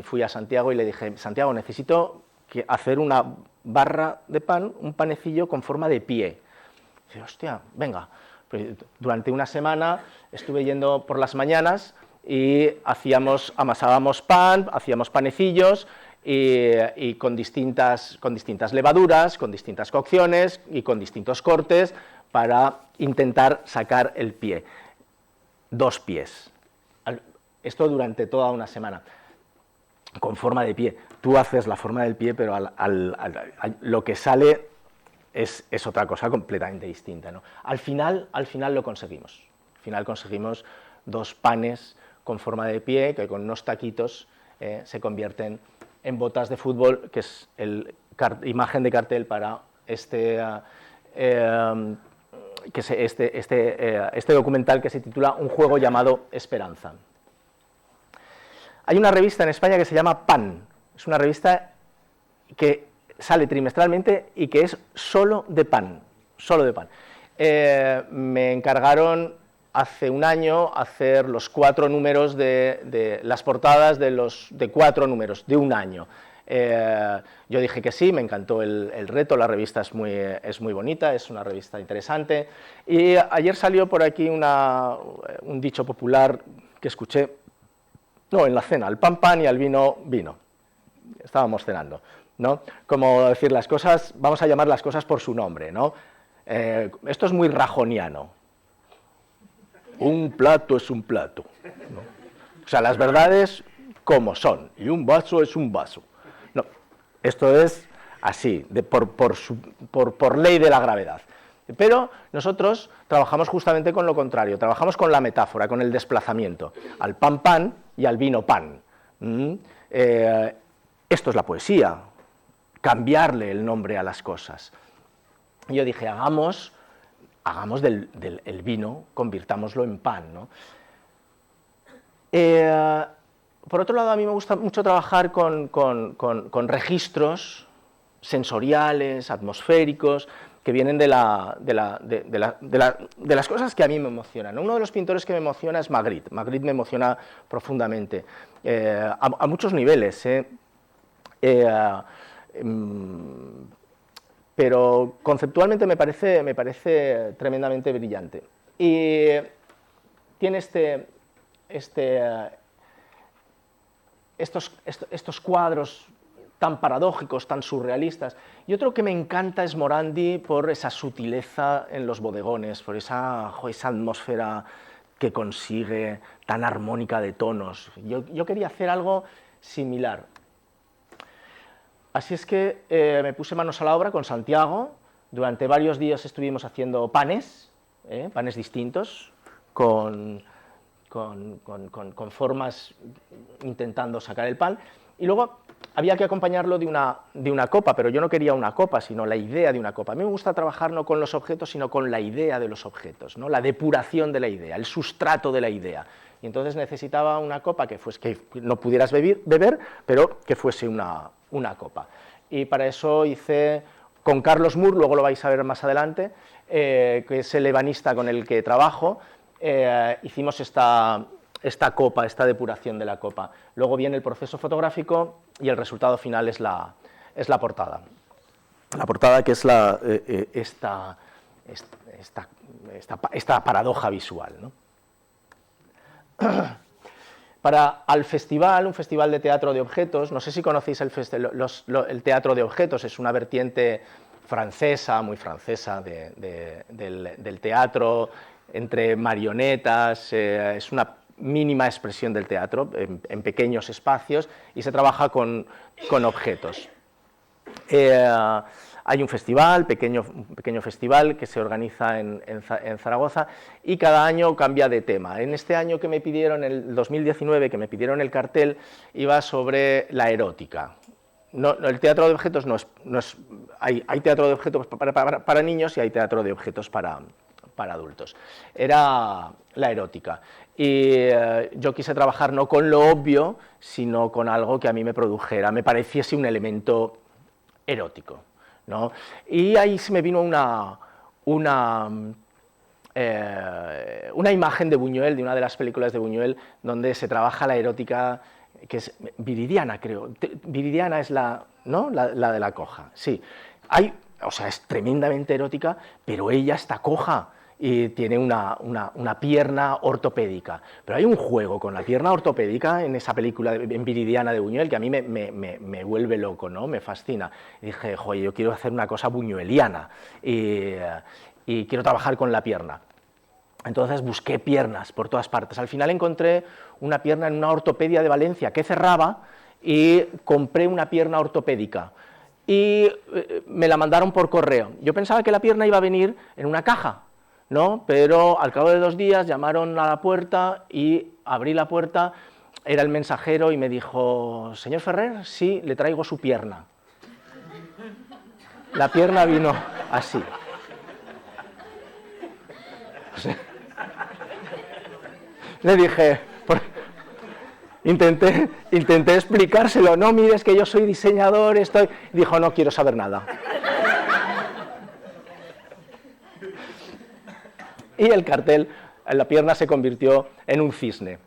fui a Santiago y le dije, Santiago, necesito hacer una barra de pan, un panecillo con forma de pie. Y dice, hostia, venga. Pues durante una semana estuve yendo por las mañanas y amasábamos pan, hacíamos panecillos y con distintas levaduras, con distintas cocciones y con distintos cortes para intentar sacar el pie. 2 pies. Esto durante toda una semana, con forma de pie. Tú haces la forma del pie, pero lo que sale es otra cosa completamente distinta, ¿no? Al final lo conseguimos. Al final conseguimos 2 panes con forma de pie, que con unos taquitos se convierten en botas de fútbol, que es imagen de cartel para este documental que se titula Un juego llamado Esperanza. Hay una revista en España que se llama Pan, es una revista que sale trimestralmente y que es solo de pan, solo de pan. Me encargaron hace un año hacer los 4 números de las portadas de 4 números, de un año. Yo dije que sí, me encantó el reto, la revista es muy bonita, es una revista interesante. Y ayer salió por aquí un dicho popular que escuché, en la cena, al pan pan y al vino vino. Estábamos cenando, ¿no? Como decir las cosas, vamos a llamar las cosas por su nombre, ¿no? Esto es muy rajoniano. Un plato es un plato, ¿no? O sea, las verdades como son, y un vaso es un vaso. No, esto es así, por ley de la gravedad. Pero nosotros trabajamos justamente con lo contrario, trabajamos con la metáfora, con el desplazamiento, al pan pan y al vino pan. Esto es la poesía, cambiarle el nombre a las cosas. Y yo dije, hagamos del vino, convirtámoslo en pan, ¿no? Por otro lado, a mí me gusta mucho trabajar con registros sensoriales, atmosféricos, que vienen de las cosas que a mí me emocionan. Uno de los pintores que me emociona es Magritte. Magritte me emociona profundamente, a muchos niveles, pero conceptualmente me parece tremendamente brillante. Y tiene estos cuadros tan paradójicos, tan surrealistas. Y otro que me encanta es Morandi por esa sutileza en los bodegones, por esa atmósfera que consigue, tan armónica de tonos. Yo quería hacer algo similar. Así es que me puse manos a la obra con Santiago. Durante varios días estuvimos haciendo panes distintos, con formas intentando sacar el pan. Y luego había que acompañarlo de una copa, pero yo no quería una copa, sino la idea de una copa. A mí me gusta trabajar no con los objetos, sino con la idea de los objetos, ¿no? La depuración de la idea, el sustrato de la idea. Y entonces necesitaba una copa que no pudieras beber, pero que fuese una copa. Y para eso hice con Carlos Moore, luego lo vais a ver más adelante, que es el ebanista con el que trabajo, hicimos esta copa, esta depuración de la copa. Luego viene el proceso fotográfico y el resultado final es la portada. La portada, que es esta paradoja visual, ¿no? Para al festival, un festival de teatro de objetos, no sé si conocéis el teatro de objetos, es una vertiente francesa, muy francesa, del teatro, entre marionetas, es una mínima expresión del teatro, en pequeños espacios, y se trabaja con objetos. Hay un festival, un pequeño festival que se organiza en Zaragoza, y cada año cambia de tema. En este año que me pidieron, el 2019, que me pidieron el cartel, iba sobre la erótica. No, el teatro de objetos no es hay teatro de objetos para niños y hay teatro de objetos para adultos. Era la erótica. Y yo quise trabajar no con lo obvio, sino con algo que a mí me pareciese un elemento erótico, ¿no? Y ahí se me vino una imagen de Buñuel, de una de las películas de Buñuel, donde se trabaja la erótica, que es Viridiana, creo. Viridiana es ¿no? la de la coja, sí. O sea, es tremendamente erótica, pero ella está coja y tiene una pierna ortopédica. Pero hay un juego con la pierna ortopédica en esa película, en Viridiana de Buñuel, que a mí me vuelve loco, ¿no? Me fascina. Y dije, joder, yo quiero hacer una cosa buñueliana y quiero trabajar con la pierna. Entonces busqué piernas por todas partes. Al final encontré una pierna en una ortopedia de Valencia que cerraba y compré una pierna ortopédica. Y me la mandaron por correo. Yo pensaba que la pierna iba a venir en una caja, ¿no? Pero al cabo de 2 días llamaron a la puerta y abrí la puerta, era el mensajero y me dijo, señor Ferrer, sí, le traigo su pierna. La pierna vino así. Le dije, intenté explicárselo, no, mire, es que yo soy diseñador, dijo, no quiero saber nada. Y el cartel, la pierna se convirtió en un cisne.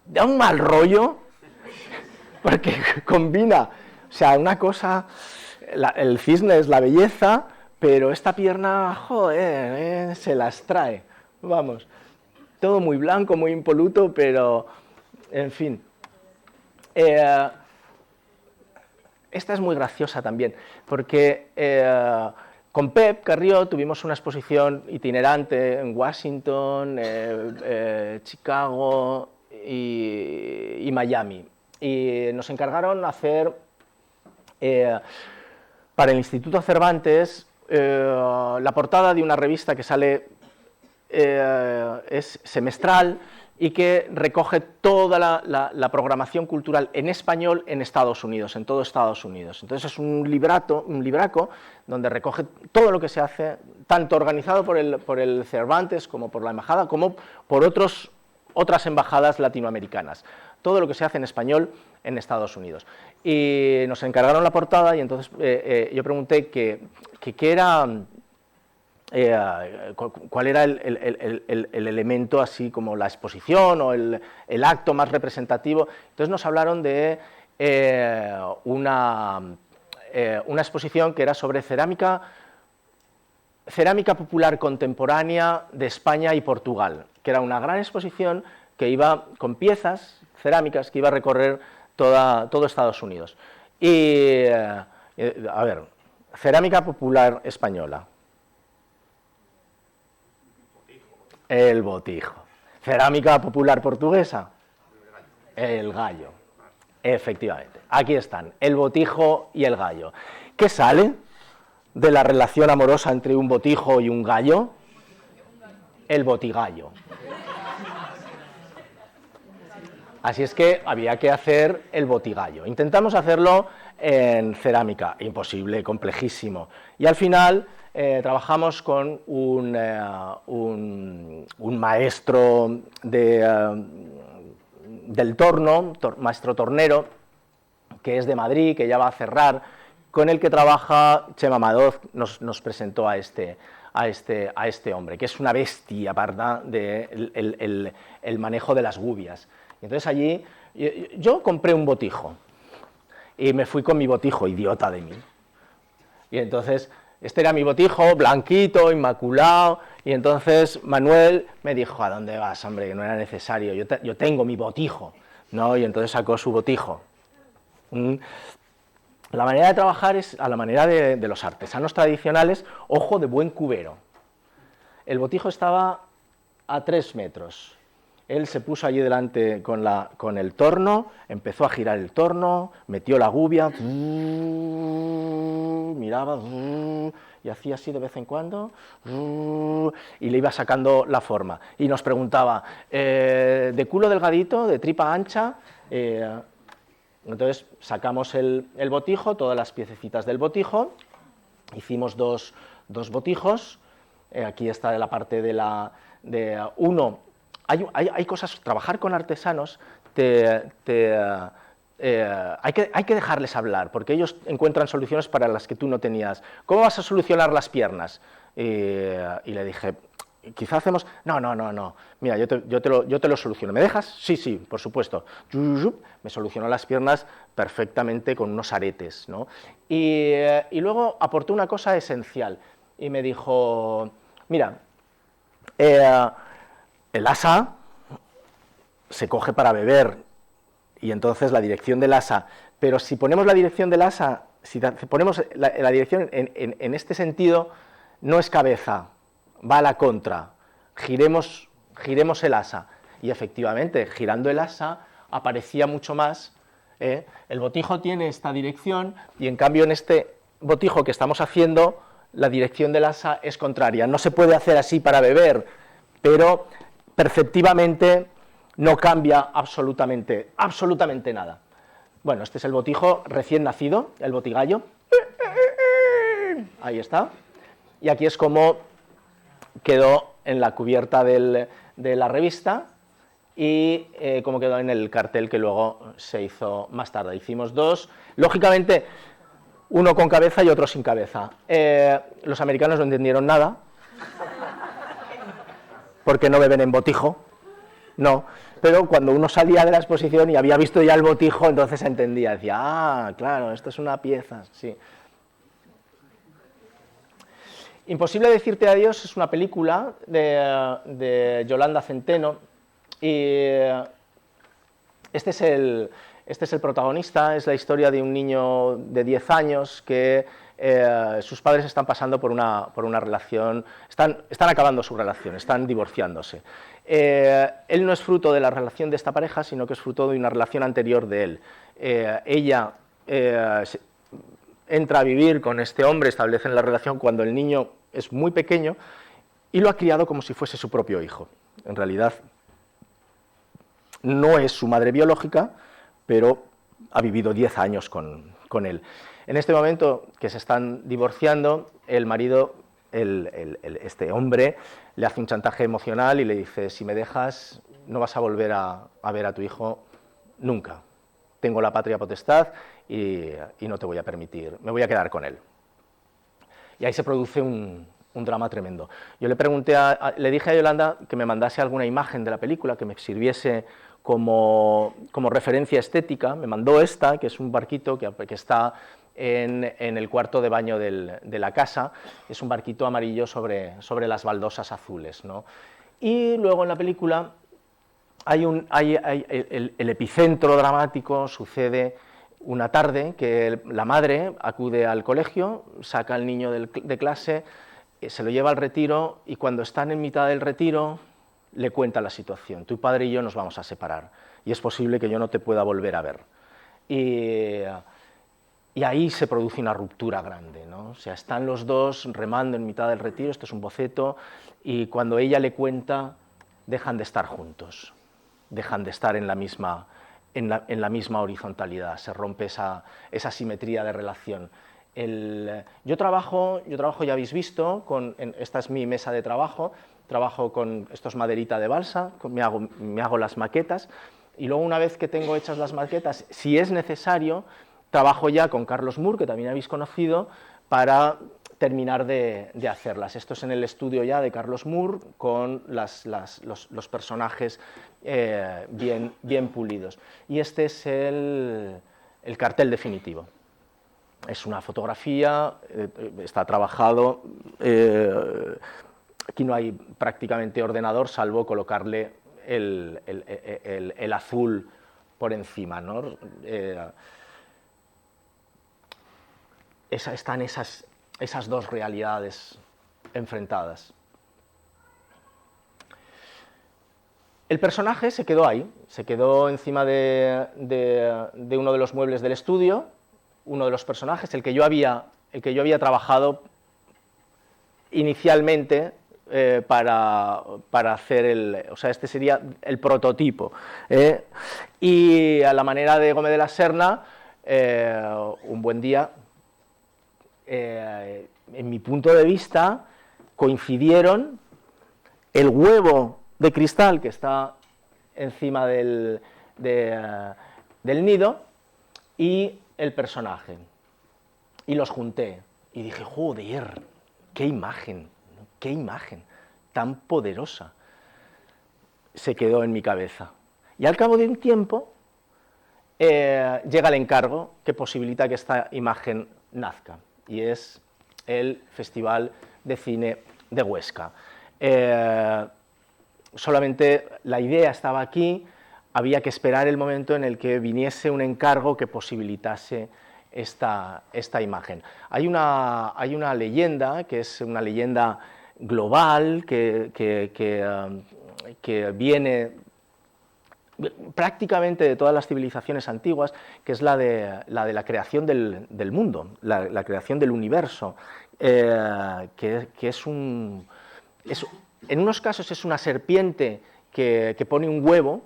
Da un mal rollo, porque combina, o sea, una cosa, el cisne es la belleza, pero esta pierna, joder, se las trae, vamos. Todo muy blanco, muy impoluto, pero, en fin. Esta es muy graciosa también, porque con Pep Carrió tuvimos una exposición itinerante en Washington, Chicago y Miami. Y nos encargaron hacer, para el Instituto Cervantes, la portada de una revista que sale, es semestral y que recoge toda la programación cultural en español en Estados Unidos, en todo Estados Unidos. Entonces es un libraco donde recoge todo lo que se hace, tanto organizado por el Cervantes como por la embajada, como por otras embajadas latinoamericanas. Todo lo que se hace en español en Estados Unidos. Y nos encargaron la portada y entonces yo pregunté qué era... cuál era el elemento, así como la exposición o el acto más representativo. Entonces nos hablaron de una exposición que era sobre cerámica popular contemporánea de España y Portugal, que era una gran exposición que iba con piezas cerámicas que iba a recorrer todo Estados Unidos. Y, a ver, cerámica popular española. El botijo. Cerámica popular portuguesa. El gallo. Efectivamente. Aquí están, el botijo y el gallo. ¿Qué sale de la relación amorosa entre un botijo y un gallo? El botigallo. Así es que había que hacer el botigallo. Intentamos hacerlo en cerámica, imposible, complejísimo. Y al final trabajamos con un maestro del torno, maestro tornero, que es de Madrid, que ya va a cerrar, con el que trabaja Chema Madoz. Nos presentó a este hombre, que es una bestia parda del manejo de las gubias. Y entonces allí yo compré un botijo y me fui con mi botijo, idiota de mí. Y entonces, este era mi botijo, blanquito, inmaculado, y entonces Manuel me dijo, ¿a dónde vas, hombre? Que no era necesario, yo tengo mi botijo, ¿no? Y entonces sacó su botijo. La manera de trabajar es a la manera de los artesanos tradicionales, ojo de buen cubero. El botijo estaba a 3 metros. Él se puso allí delante con el torno, empezó a girar el torno, metió la gubia, miraba, y hacía así de vez en cuando, y le iba sacando la forma. Y nos preguntaba, ¿de culo delgadito, de tripa ancha? Entonces sacamos el botijo, todas las piececitas del botijo, hicimos dos botijos, aquí está la parte de uno. Hay cosas, trabajar con artesanos, hay que dejarles hablar, porque ellos encuentran soluciones para las que tú no tenías. ¿Cómo vas a solucionar las piernas? Y le dije, quizá hacemos, no, mira, yo te lo soluciono. ¿Me dejas? Sí, por supuesto. Me solucionó las piernas perfectamente con unos aretes, ¿no? Y luego aportó una cosa esencial, y me dijo, mira, el asa se coge para beber, y entonces la dirección del asa, pero si ponemos la dirección del asa, si ponemos la dirección en este sentido, no es cabeza, va a la contra, giremos el asa, y efectivamente, girando el asa, aparecía mucho más, el botijo tiene esta dirección, y en cambio en este botijo que estamos haciendo, la dirección del asa es contraria, no se puede hacer así para beber, pero perceptivamente no cambia absolutamente nada. Bueno, este es el botijo recién nacido, el botigallo. Ahí está. Y aquí es como quedó en la cubierta de la revista y como quedó en el cartel que luego se hizo más tarde. Hicimos dos, lógicamente, uno con cabeza y otro sin cabeza. Los americanos no entendieron nada, porque no beben en botijo, no, pero cuando uno salía de la exposición y había visto ya el botijo, entonces entendía, decía, ah, claro, esto es una pieza, sí. Imposible decirte adiós es una película de Yolanda Centeno, y este es el protagonista, es la historia de un niño de 10 años que sus padres están pasando por una relación, están acabando su relación, están divorciándose. Él no es fruto de la relación de esta pareja, sino que es fruto de una relación anterior de él. Ella entra a vivir con este hombre, establecen la relación cuando el niño es muy pequeño y lo ha criado como si fuese su propio hijo. En realidad no es su madre biológica, pero ha vivido 10 años con él. En este momento que se están divorciando, el marido, este hombre, le hace un chantaje emocional y le dice, si me dejas, no vas a volver a ver a tu hijo nunca. Tengo la patria potestad y no te voy a permitir, me voy a quedar con él. Y ahí se produce un drama tremendo. Yo le pregunté, le dije a Yolanda que me mandase alguna imagen de la película que me sirviese como referencia estética. Me mandó esta, que es un barquito que está en el cuarto de baño de la casa. Es un barquito amarillo sobre las baldosas azules, ¿no? Y luego en la película el epicentro dramático sucede una tarde que la madre acude al colegio, saca al niño de clase, se lo lleva al retiro y cuando están en mitad del retiro le cuenta la situación. Tu padre y yo nos vamos a separar y es posible que yo no te pueda volver a ver. Y ahí se produce una ruptura grande, ¿no? O sea, están los dos remando en mitad del retiro, esto es un boceto, y cuando ella le cuenta, dejan de estar juntos, dejan de estar en la misma horizontalidad, se rompe esa simetría de relación. Yo trabajo, ya habéis visto, esta es mi mesa de trabajo con, esto es maderita de balsa, me hago las maquetas, y luego una vez que tengo hechas las maquetas, si es necesario, trabajo ya con Carlos Moore, que también habéis conocido, para terminar de hacerlas. Esto es en el estudio ya de Carlos Moore, con los personajes bien pulidos. Y este es el cartel definitivo. Es una fotografía, está trabajado, aquí no hay prácticamente ordenador salvo colocarle el azul por encima, ¿no? Están esas dos realidades enfrentadas. El personaje se quedó ahí, se quedó encima de uno de los muebles del estudio, uno de los personajes, el que yo había trabajado inicialmente para hacer o sea, este sería el prototipo. Y a la manera de Gómez de la Serna, un buen día, en mi punto de vista, coincidieron el huevo de cristal que está encima del nido y el personaje. Y los junté. Y dije, joder, qué imagen tan poderosa. Se quedó en mi cabeza. Y al cabo de un tiempo llega el encargo que posibilita que esta imagen nazca. Y es el Festival de Cine de Huesca. Solamente la idea estaba aquí, había que esperar el momento en el que viniese un encargo que posibilitase esta imagen. Hay una leyenda, que es una leyenda global, que viene prácticamente de todas las civilizaciones antiguas, que es la de la creación del mundo, la creación del universo, que es en unos casos es una serpiente que pone un huevo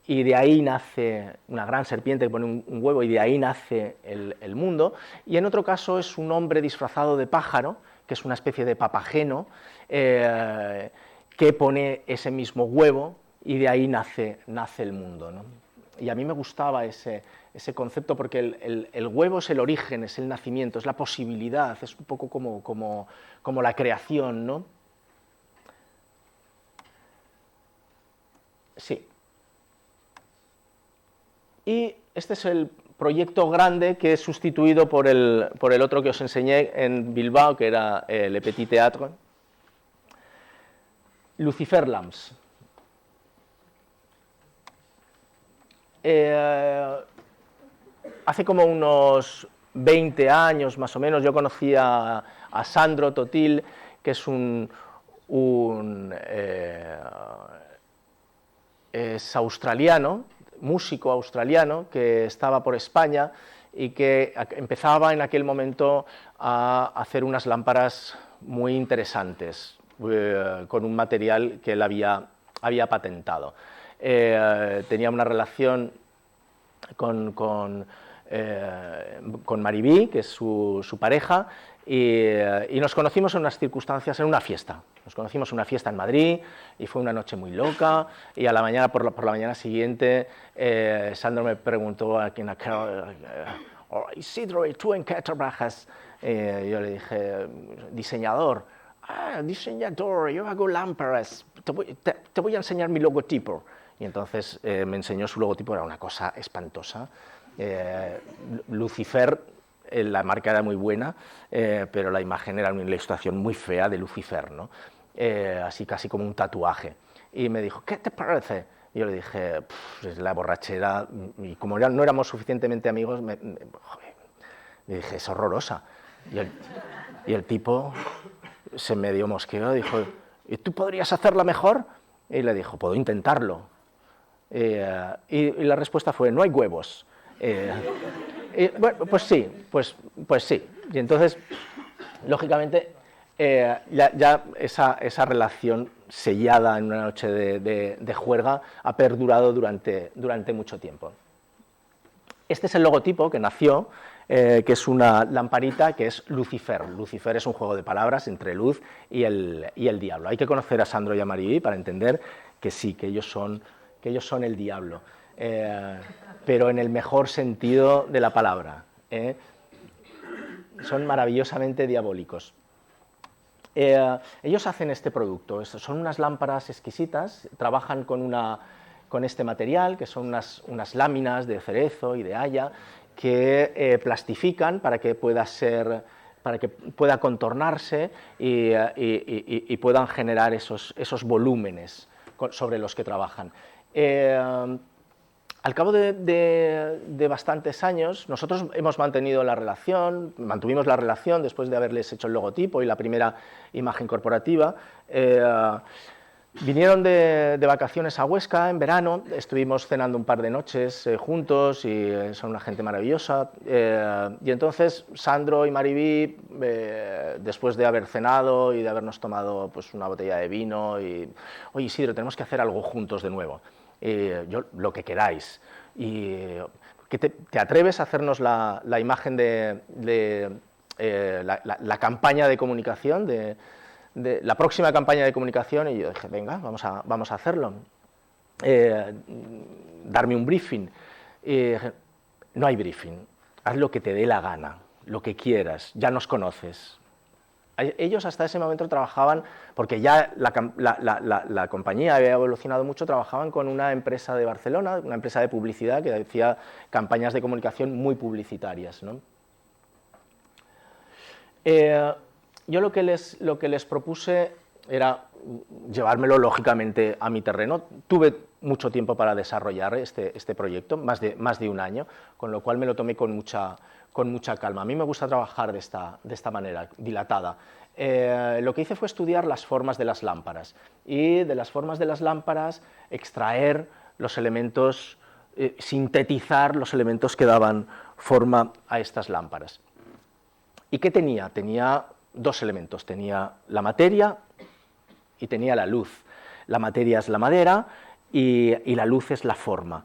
y de ahí nace, una gran serpiente que pone un huevo y de ahí nace el mundo, y en otro caso es un hombre disfrazado de pájaro, que es una especie de papageno, que pone ese mismo huevo y de ahí nace el mundo, ¿no? Y a mí me gustaba ese concepto porque el huevo es el origen, es el nacimiento, es la posibilidad, es un poco como la creación, ¿no? Sí. Y este es el proyecto grande que es sustituido por el otro que os enseñé en Bilbao, que era Le Petit Théâtre. Lucifer Lamps. Hace como unos 20 años más o menos yo conocí a Sandro Totil, que es es australiano, músico australiano que estaba por España y que empezaba en aquel momento a hacer unas lámparas muy interesantes con un material que él había patentado. Tenía una relación con Maribí, que es su pareja, y nos conocimos en unas circunstancias, en una fiesta. Nos conocimos en una fiesta en Madrid y fue una noche muy loca, y a la mañana, por la mañana siguiente, Sandro me preguntó a quien Isidro, ¿y tú en qué trabajas? Yo le dije, diseñador. Diseñador, yo hago lámparas, te voy a enseñar mi logotipo. Y entonces me enseñó su logotipo, era una cosa espantosa. Lucifer, la marca era muy buena, pero la imagen era una ilustración muy fea de Lucifer, ¿no? Así casi como un tatuaje. Y me dijo, ¿qué te parece? Y yo le dije, la borrachera, y como no éramos suficientemente amigos, le dije, es horrorosa. Y el tipo se medio mosqueó, dijo, ¿y tú podrías hacerla mejor? Y le dijo, puedo intentarlo. Y la respuesta fue, no hay huevos. Bueno, pues sí. Y entonces, lógicamente, ya esa relación sellada en una noche de juerga ha perdurado durante mucho tiempo. Este es el logotipo que nació, que es una lamparita que es Lucifer. Lucifer es un juego de palabras entre luz y el diablo. Hay que conocer a Sandro y a Maribí para entender que sí, que ellos son el diablo, pero en el mejor sentido de la palabra. Son maravillosamente diabólicos. Ellos hacen este producto, son unas lámparas exquisitas, trabajan con este material, que son unas láminas de cerezo y de haya, que plastifican para que pueda contornarse y puedan generar esos volúmenes sobre los que trabajan. Al cabo de bastantes años, nosotros mantuvimos la relación después de haberles hecho el logotipo y la primera imagen corporativa. Vinieron de vacaciones a Huesca en verano, estuvimos cenando un par de noches juntos y son una gente maravillosa. Y entonces Sandro y Maribí, después de haber cenado y de habernos tomado pues, una botella de vino, y oye Isidro, tenemos que hacer algo juntos de nuevo. Yo, lo que queráis. Y ¿que te atreves a hacernos la imagen de la campaña de comunicación, de la próxima campaña de comunicación? Y yo dije, venga, vamos a hacerlo. Darme un briefing. No hay briefing, haz lo que te dé la gana, lo que quieras, ya nos conoces. Ellos hasta ese momento trabajaban, porque ya la compañía había evolucionado mucho, trabajaban con una empresa de Barcelona, una empresa de publicidad que hacía campañas de comunicación muy publicitarias, ¿no? Yo lo que les propuse era llevármelo lógicamente a mi terreno. Tuve mucho tiempo para desarrollar este proyecto, más de un año, con lo cual me lo tomé con mucha calma. A mí me gusta trabajar de esta manera, dilatada. Lo que hice fue estudiar las formas de las lámparas y de las formas de las lámparas extraer los elementos, sintetizar los elementos que daban forma a estas lámparas. ¿Y qué tenía? Tenía dos elementos, tenía la materia y tenía la luz. La materia es la madera y la luz es la forma.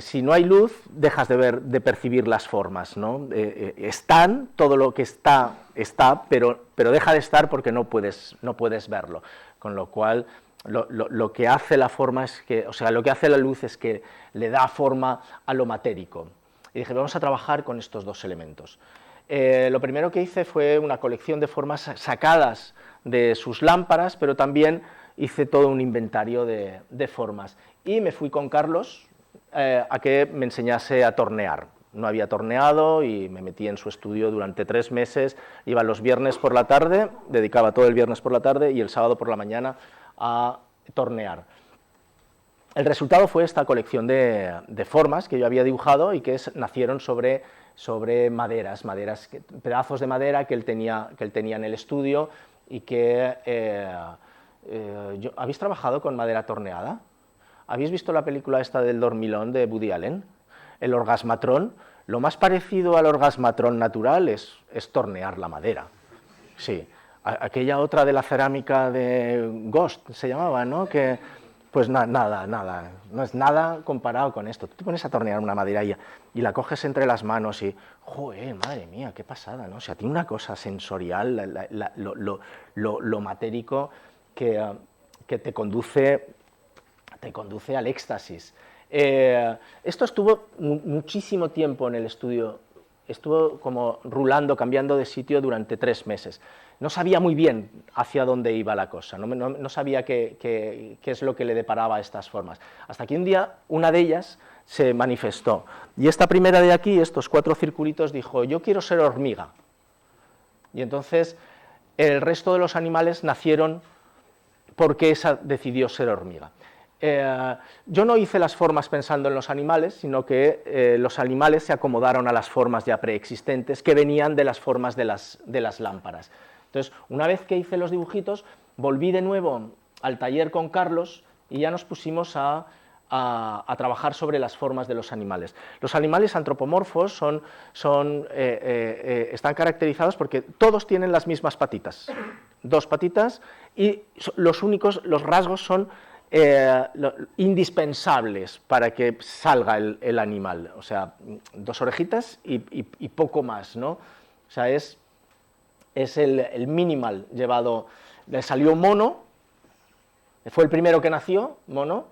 Si no hay luz, dejas de percibir las formas, ¿no? Están, todo lo que está, pero deja de estar porque no puedes verlo. Con lo cual, lo que hace la forma es que, o sea, lo que hace la luz es que le da forma a lo matérico. Y dije, vamos a trabajar con estos dos elementos. Lo primero que hice fue una colección de formas sacadas de sus lámparas, pero también hice todo un inventario de formas. Y me fui con Carlos a que me enseñase a tornear. No había torneado y me metí en su estudio durante 3 meses. Iba los viernes por la tarde, dedicaba todo el viernes por la tarde y el sábado por la mañana a tornear. El resultado fue esta colección de formas que yo había dibujado y que nacieron sobre maderas, pedazos de madera que él tenía en el estudio y que... ¿habéis trabajado con madera torneada? ¿Habéis visto la película esta del dormilón de Woody Allen? El orgasmatrón. Lo más parecido al orgasmatrón natural es tornear la madera. Sí. Aquella otra de la cerámica de Ghost se llamaba, ¿no? Que, pues nada, no es nada comparado con esto. Tú te pones a tornear una madera y la coges entre las manos y, ¡joder, madre mía, qué pasada!, ¿no? O sea, tiene una cosa sensorial, lo matérico que te conduce al éxtasis. Esto estuvo muchísimo tiempo en el estudio, estuvo como rulando, cambiando de sitio durante 3 meses. No sabía muy bien hacia dónde iba la cosa, no sabía qué es lo que le deparaba a estas formas. Hasta que un día una de ellas se manifestó. Y esta primera de aquí, estos 4 circulitos, dijo, yo quiero ser hormiga. Y entonces el resto de los animales nacieron porque esa decidió ser hormiga. Yo no hice las formas pensando en los animales, sino que los animales se acomodaron a las formas ya preexistentes que venían de las formas de las lámparas. Entonces, una vez que hice los dibujitos, volví de nuevo al taller con Carlos y ya nos pusimos a trabajar sobre las formas de los animales. Los animales antropomorfos están caracterizados porque todos tienen las mismas patitas, 2 patitas, y los rasgos son indispensables para que salga el animal, o sea, 2 orejitas y poco más, ¿no? O sea, es el minimal llevado. Le salió mono, fue el primero que nació, mono,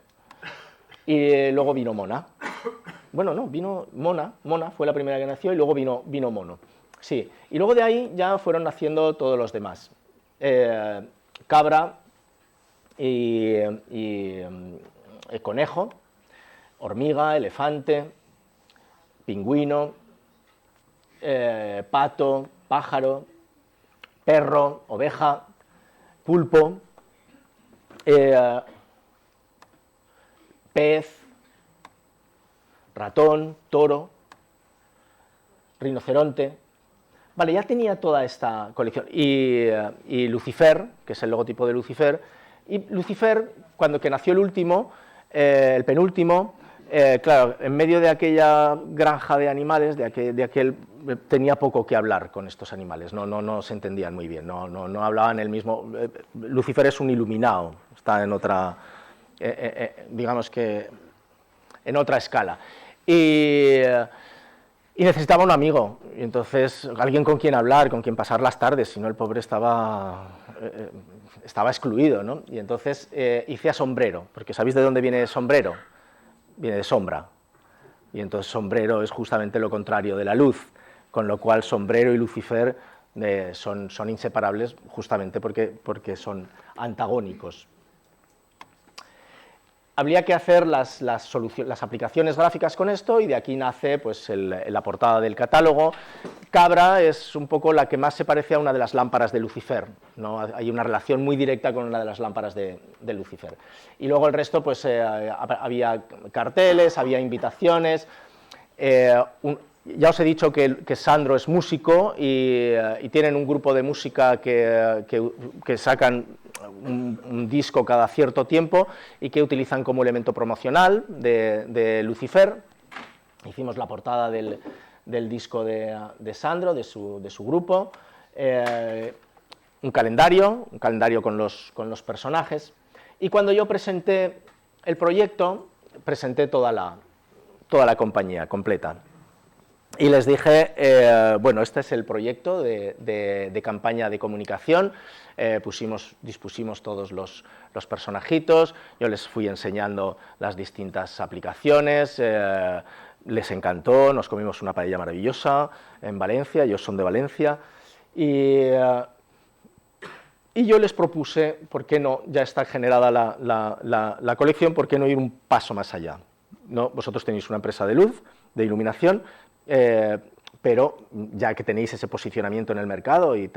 y luego vino mona. Bueno, no, vino mona fue la primera que nació y luego vino mono. Sí, y luego de ahí ya fueron naciendo todos los demás. Cabra y conejo, hormiga, elefante, pingüino, pato, pájaro, perro, oveja, pulpo, pez, ratón, toro, rinoceronte. Vale, ya tenía toda esta colección. Y Lucifer, que es el logotipo de Lucifer, y Lucifer, cuando que nació el último, el penúltimo, claro, en medio de aquella granja de animales, tenía poco que hablar con estos animales, no se entendían muy bien, no hablaban el mismo. Lucifer es un iluminado, está en otra, digamos que en otra escala. Y necesitaba un amigo, y entonces alguien con quien hablar, con quien pasar las tardes, si no el pobre estaba excluido, ¿no? Y entonces hice a Sombrero, porque ¿sabéis de dónde viene Sombrero? Viene de sombra, y entonces Sombrero es justamente lo contrario de la luz, con lo cual Sombrero y Lucifer son inseparables justamente porque son antagónicos. Habría que hacer las aplicaciones gráficas con esto, y de aquí nace pues, la portada del catálogo. Cabra es un poco la que más se parece a una de las lámparas de Lucifer, ¿no? Hay una relación muy directa con una de las lámparas de Lucifer. Y luego el resto, pues había carteles, había invitaciones. Ya os he dicho que Sandro es músico y tienen un grupo de música que sacan un disco cada cierto tiempo y que utilizan como elemento promocional de Lucifer. Hicimos la portada del disco de Sandro, de su grupo, un calendario con los personajes, y cuando yo presenté el proyecto, presenté toda la compañía completa. Y les dije, bueno, este es el proyecto de campaña de comunicación. Dispusimos todos los personajitos, yo les fui enseñando las distintas aplicaciones, les encantó, nos comimos una paella maravillosa en Valencia, ellos son de Valencia, y yo les propuse, ¿por qué no? Ya está generada la colección, ¿por qué no ir un paso más allá? ¿No? Vosotros tenéis una empresa de luz, de iluminación, pero ya que tenéis ese posicionamiento en el mercado y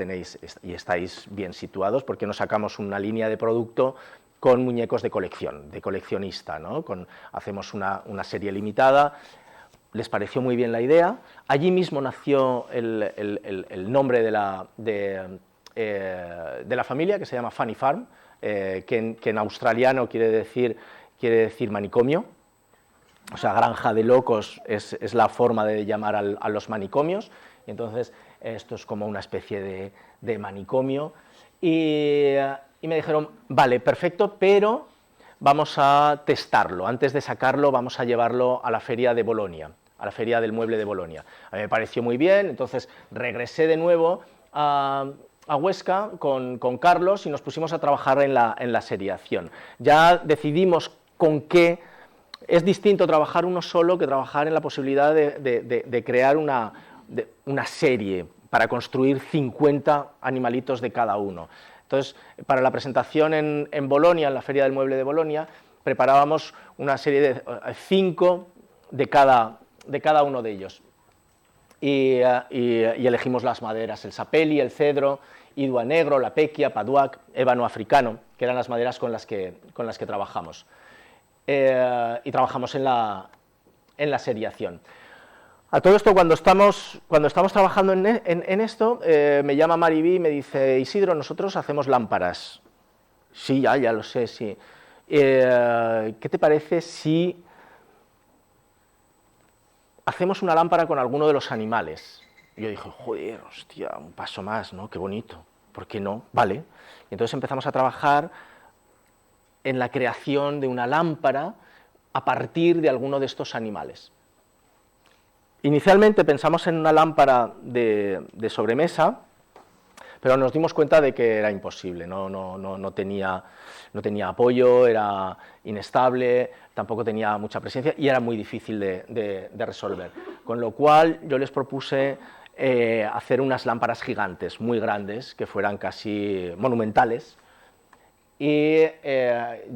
estáis bien situados, ¿por qué no sacamos una línea de producto con muñecos de colección, de coleccionista, ¿no? Hacemos una serie limitada. Les pareció muy bien la idea. Allí mismo nació el nombre de la familia, que se llama Funny Farm, que en australiano quiere decir manicomio. O sea, granja de locos es la forma de llamar a los manicomios, y entonces esto es como una especie de manicomio, y me dijeron, vale, perfecto, pero vamos a testarlo, antes de sacarlo vamos a llevarlo a la feria de Bolonia, a la feria del mueble de Bolonia. A mí me pareció muy bien, entonces regresé de nuevo a Huesca con Carlos y nos pusimos a trabajar en la seriación. Ya decidimos con qué. Es distinto trabajar uno solo que trabajar en la posibilidad de crear una serie para construir 50 animalitos de cada uno. Entonces, para la presentación en Bolonia, en la Feria del Mueble de Bolonia, preparábamos una serie de 5 de cada uno de ellos. Y elegimos las maderas, el sapeli, el cedro, idua negro, la pequia, paduac, ébano africano, que eran las maderas con las que trabajamos. Y trabajamos en la seriación. A todo esto, cuando estamos trabajando en esto, me llama Mariví y me dice, Isidro, nosotros hacemos lámparas. Sí, ya lo sé, sí. ¿Qué te parece si hacemos una lámpara con alguno de los animales? Y yo dije, joder, hostia, un paso más, ¿no? Qué bonito. ¿Por qué no? Vale. Y entonces empezamos a trabajar en la creación de una lámpara a partir de alguno de estos animales. Inicialmente pensamos en una lámpara de sobremesa, pero nos dimos cuenta de que era imposible, no tenía apoyo, era inestable, tampoco tenía mucha presencia y era muy difícil de resolver. Con lo cual yo les propuse hacer unas lámparas gigantes, muy grandes, que fueran casi monumentales, y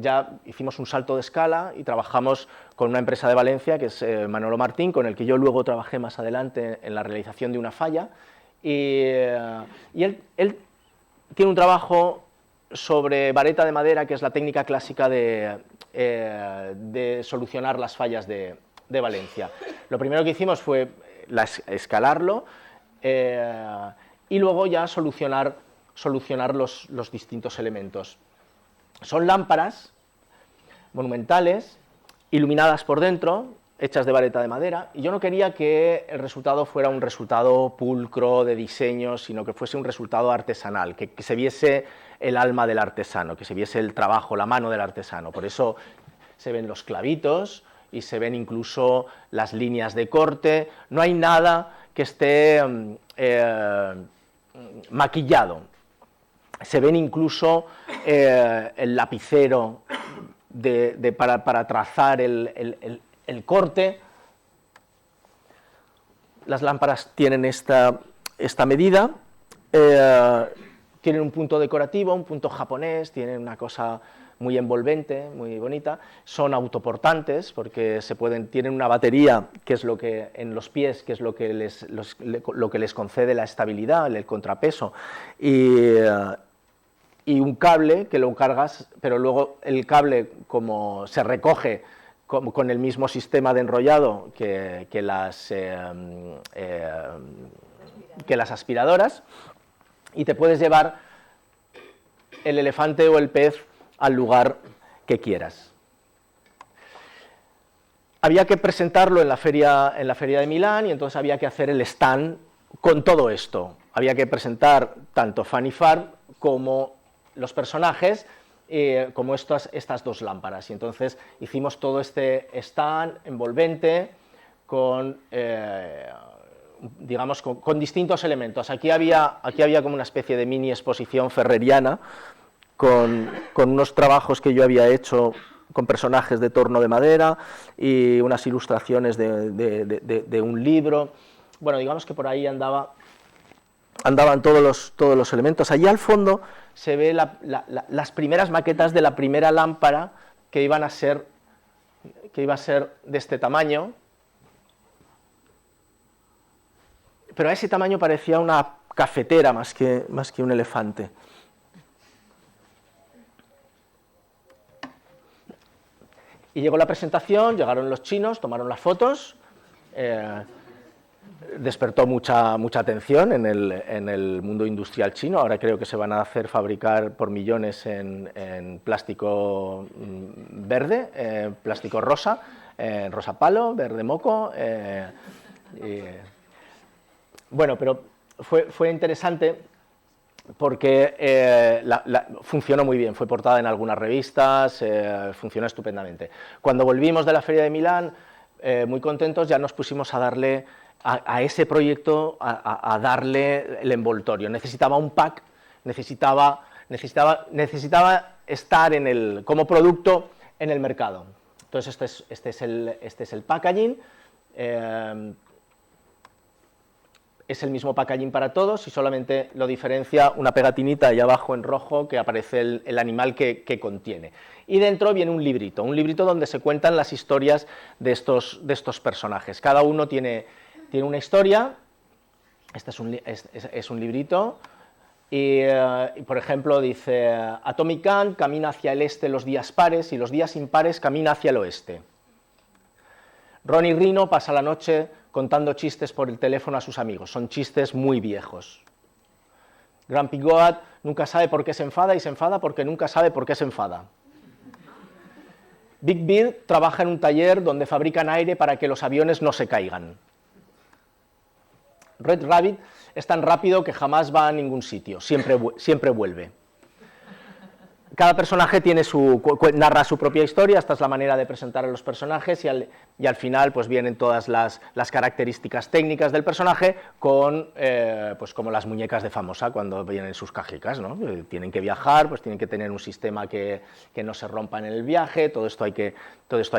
ya hicimos un salto de escala y trabajamos con una empresa de Valencia, que es Manolo Martín, con el que yo luego trabajé más adelante en la realización de una falla, y él tiene un trabajo sobre vareta de madera, que es la técnica clásica de solucionar las fallas de Valencia. Lo primero que hicimos fue escalarlo y luego ya solucionar los distintos elementos. Son lámparas monumentales, iluminadas por dentro, hechas de vareta de madera, y yo no quería que el resultado fuera un resultado pulcro de diseño, sino que fuese un resultado artesanal, que se viese el alma del artesano, que se viese el trabajo, la mano del artesano. Por eso se ven los clavitos y se ven incluso las líneas de corte. No hay nada que esté maquillado. Se ven incluso el lapicero para trazar el corte. Las lámparas tienen esta medida, tienen un punto decorativo, un punto japonés, tienen una cosa muy envolvente, muy bonita, son autoportantes porque tienen una batería, que es lo que en los pies, que es lo que les concede la estabilidad, el contrapeso, y un cable que lo cargas, pero luego el cable, como se recoge con el mismo sistema de enrollado que las aspiradoras, y te puedes llevar el elefante o el pez al lugar que quieras. Había que presentarlo en la feria de Milán, y entonces había que hacer el stand con todo esto. Había que presentar tanto Funny Farm como los personajes, como estas dos lámparas, y entonces hicimos todo este stand envolvente con, digamos, con distintos elementos. Aquí había como una especie de mini exposición ferreriana con unos trabajos que yo había hecho con personajes de torno de madera y unas ilustraciones de un libro. Bueno, digamos que por ahí andaban todos los elementos. Allí al fondo se ve las primeras maquetas de la primera lámpara que iba a ser de este tamaño, pero a ese tamaño parecía una cafetera más que un elefante. Y llegó la presentación, llegaron los chinos, tomaron las fotos, despertó mucha atención en el mundo industrial chino. Ahora creo que se van a hacer fabricar por millones en plástico verde, plástico rosa, rosa palo, verde moco. Bueno, pero fue interesante porque funcionó muy bien, fue portada en algunas revistas, funcionó estupendamente. Cuando volvimos de la Feria de Milán, muy contentos, ya nos pusimos a darle a ese proyecto, a darle el envoltorio. Necesitaba un pack, necesitaba estar como producto en el mercado. Entonces este es el packaging. Es el mismo packaging para todos y solamente lo diferencia una pegatinita ahí abajo en rojo que aparece el animal que contiene. Y dentro viene un librito donde se cuentan las historias de estos personajes. Cada uno tiene una historia. Este es un librito y, por ejemplo, dice: Atomic Gun camina hacia el este los días pares y los días impares camina hacia el oeste. Ronnie Rino pasa la noche contando chistes por el teléfono a sus amigos, son chistes muy viejos. Grumpy Goat nunca sabe por qué se enfada y se enfada porque nunca sabe por qué se enfada. Big Bird trabaja en un taller donde fabrican aire para que los aviones no se caigan. Red Rabbit es tan rápido que jamás va a ningún sitio, siempre vuelve. Cada personaje narra su propia historia. Esta es la manera de presentar a los personajes y al final pues vienen todas las características técnicas del personaje pues como las muñecas de Famosa cuando vienen sus cajicas, ¿no? Tienen que viajar, pues tienen que tener un sistema que no se rompa en el viaje, todo esto hay que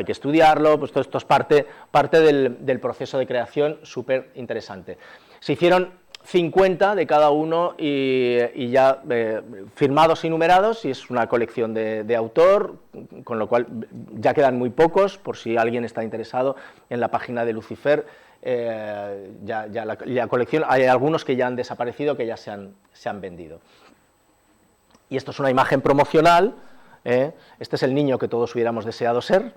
estudiarlo, pues todo esto es parte del proceso de creación súper interesante. Se hicieron 50 de cada uno y ya firmados y numerados, y es una colección de autor, con lo cual ya quedan muy pocos, por si alguien está interesado, en la página de Lucifer, la colección, hay algunos que ya han desaparecido, que ya se han vendido. Y esto es una imagen promocional, este es el niño que todos hubiéramos deseado ser.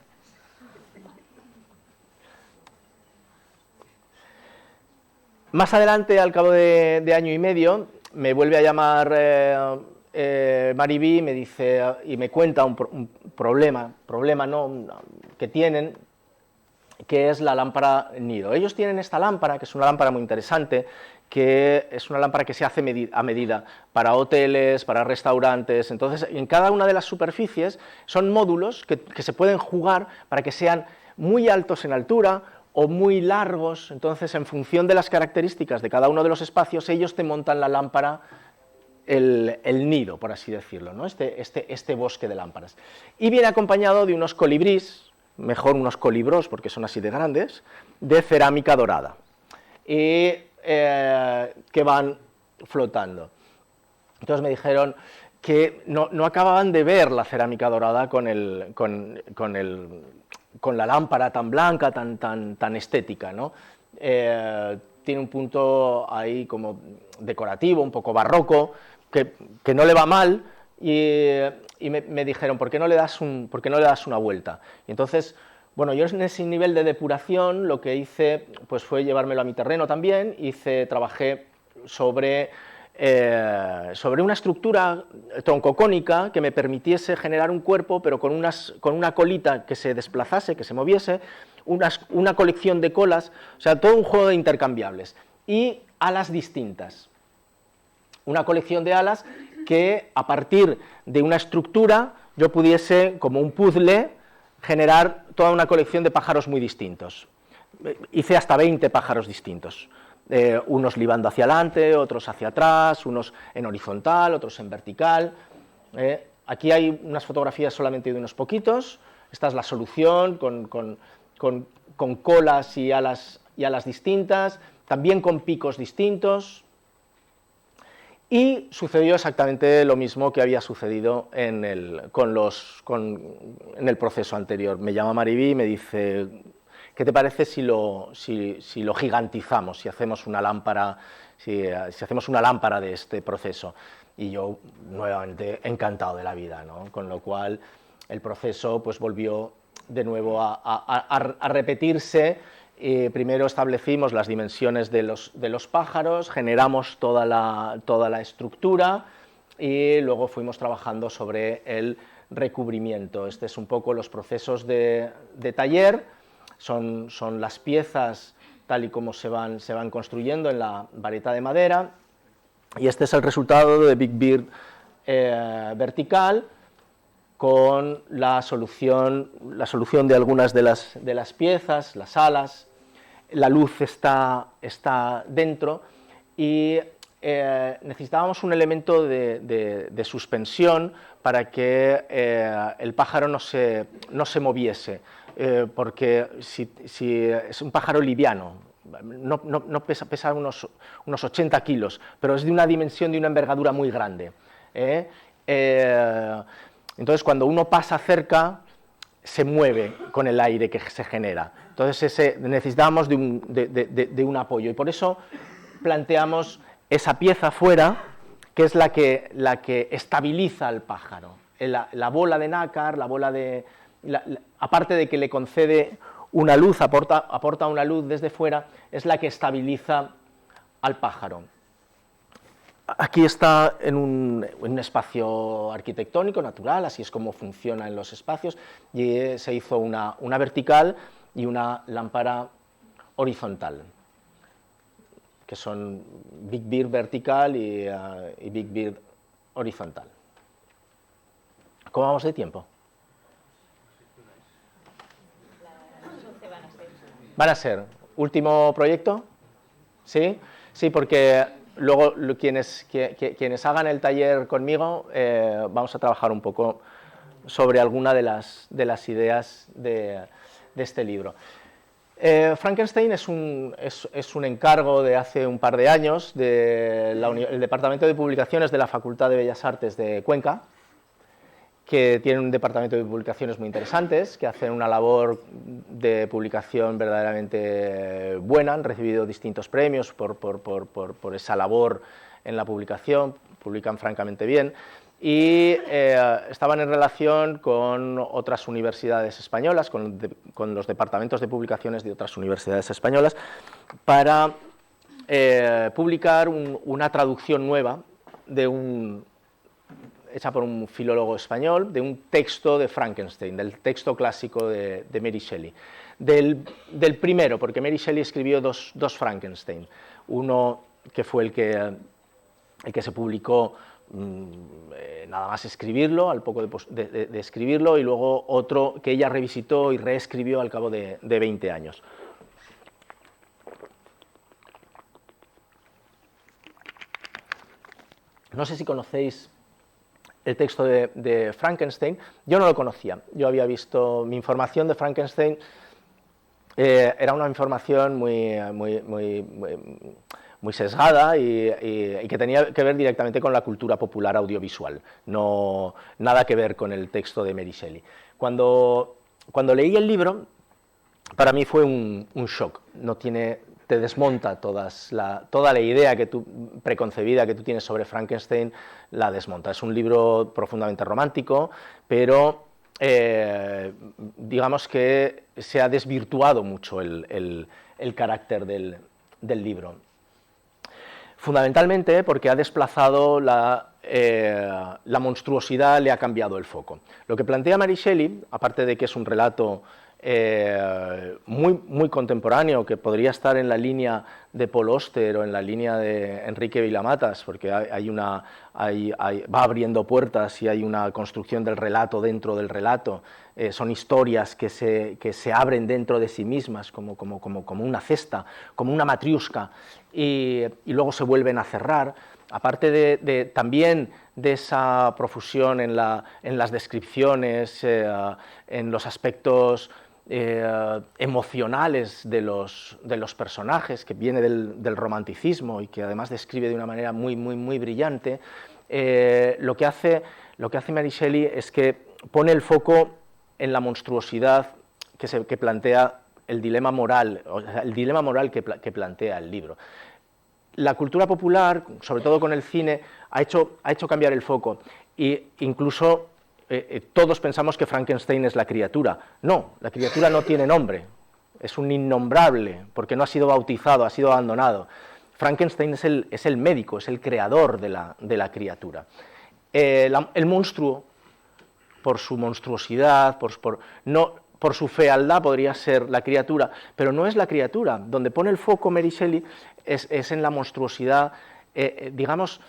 Más adelante, al cabo de año y medio, me vuelve a llamar Mariví, me dice, y me cuenta un problema no, que tienen, que es la lámpara nido. Ellos tienen esta lámpara, que es una lámpara muy interesante, que es una lámpara que se hace a medida para hoteles, para restaurantes. Entonces, en cada una de las superficies son módulos que se pueden jugar para que sean muy altos en altura o muy largos. Entonces, en función de las características de cada uno de los espacios, ellos te montan la lámpara, el nido, por así decirlo, ¿no? este bosque de lámparas. Y viene acompañado de unos colibrís, mejor unos colibros porque son así de grandes, de cerámica dorada, y que van flotando. Entonces me dijeron que no acababan de ver la cerámica dorada con la lámpara tan blanca, tan estética, ¿no? Tiene un punto ahí como decorativo, un poco barroco, que no le va mal, y me dijeron, ¿por qué no le das una vuelta? Y entonces, bueno, yo en ese nivel de depuración lo que hice pues fue llevármelo a mi terreno también, trabajé sobre una estructura troncocónica que me permitiese generar un cuerpo, pero con una colita que se desplazase, que se moviese, una colección de colas, o sea, todo un juego de intercambiables, y alas distintas. Una colección de alas que, a partir de una estructura, yo pudiese, como un puzzle, generar toda una colección de pájaros muy distintos. Hice hasta 20 pájaros distintos. Unos libando hacia adelante, otros hacia atrás, unos en horizontal, otros en vertical. Aquí hay unas fotografías solamente de unos poquitos. Esta es la solución, con colas y alas distintas, también con picos distintos. Y sucedió exactamente lo mismo que había sucedido en el proceso anterior. Me llama Mariví y me dice, ¿qué te parece si lo gigantizamos, si hacemos una lámpara de este proceso? Y yo, nuevamente, encantado de la vida, ¿no? Con lo cual, el proceso pues volvió de nuevo a repetirse. Primero establecimos las dimensiones de los pájaros, generamos toda la estructura y luego fuimos trabajando sobre el recubrimiento. Este es un poco los procesos de taller, son las piezas tal y como se van construyendo en la vareta de madera, y este es el resultado de Big Beard vertical, con la solución de algunas de las piezas, las alas. La luz está dentro y necesitábamos un elemento de suspensión para que el pájaro no se moviese, porque si es un pájaro liviano, no pesa unos 80 kilos, pero es de una dimensión, de una envergadura muy grande. Entonces, cuando uno pasa cerca, se mueve con el aire que se genera. Entonces, necesitamos de un apoyo, y por eso planteamos esa pieza fuera, que es la que estabiliza al pájaro. La bola de nácar, aparte de que le concede una luz, aporta una luz desde fuera, es la que estabiliza al pájaro. Aquí está en un espacio arquitectónico natural, así es como funciona en los espacios, y se hizo una vertical y una lámpara horizontal, que son Big Beard vertical y Big Beard horizontal. ¿Cómo vamos de tiempo? ¿Van a ser? ¿Último proyecto? ¿Sí? Sí, porque luego quienes hagan el taller conmigo vamos a trabajar un poco sobre alguna de las ideas de este libro. Frankenstein es un encargo de hace un par de años del Departamento de Publicaciones de la Facultad de Bellas Artes de Cuenca, que tiene un departamento de publicaciones muy interesantes, que hacen una labor de publicación verdaderamente buena, han recibido distintos premios por esa labor en la publicación, publican francamente bien, y estaban en relación con otras universidades españolas, con los departamentos de publicaciones de otras universidades españolas, para publicar una traducción nueva hecha por un filólogo español, de un texto de Frankenstein, del texto clásico de Mary Shelley. Del primero, porque Mary Shelley escribió dos Frankenstein, uno que fue el que se publicó nada más escribirlo, al poco de escribirlo, y luego otro que ella revisitó y reescribió al cabo de 20 años. No sé si conocéis el texto de Frankenstein. Yo no lo conocía, yo había visto, mi información de Frankenstein era una información muy sesgada y que tenía que ver directamente con la cultura popular audiovisual, nada que ver con el texto de Mary Shelley. Cuando leí el libro, para mí fue un shock. Te desmonta toda la idea preconcebida que tú tienes sobre Frankenstein, la desmonta. Es un libro profundamente romántico, pero digamos que se ha desvirtuado mucho el carácter del libro. Fundamentalmente porque ha desplazado la monstruosidad, le ha cambiado el foco. Lo que plantea Mary Shelley, aparte de que es un relato muy contemporáneo, que podría estar en la línea de Paul Auster o en la línea de Enrique Villamatas, porque va abriendo puertas y hay una construcción del relato dentro del relato, son historias que se abren dentro de sí mismas como una cesta, como una matriusca, y luego se vuelven a cerrar. Aparte también de esa profusión en las descripciones, en los aspectos emocionales de los personajes, que viene del romanticismo y que además describe de una manera muy brillante, lo que hace Mary Shelley es que pone el foco en la monstruosidad que plantea el dilema moral, que plantea el libro. La cultura popular, sobre todo con el cine, ha hecho cambiar el foco, e incluso todos pensamos que Frankenstein es la criatura. No, la criatura no tiene nombre, es un innombrable, porque no ha sido bautizado, ha sido abandonado. Frankenstein es el médico, es el creador de la criatura. El monstruo, por su monstruosidad, por su fealdad, podría ser la criatura, pero no es la criatura. Donde pone el foco Mary Shelley es en la monstruosidad, digamos,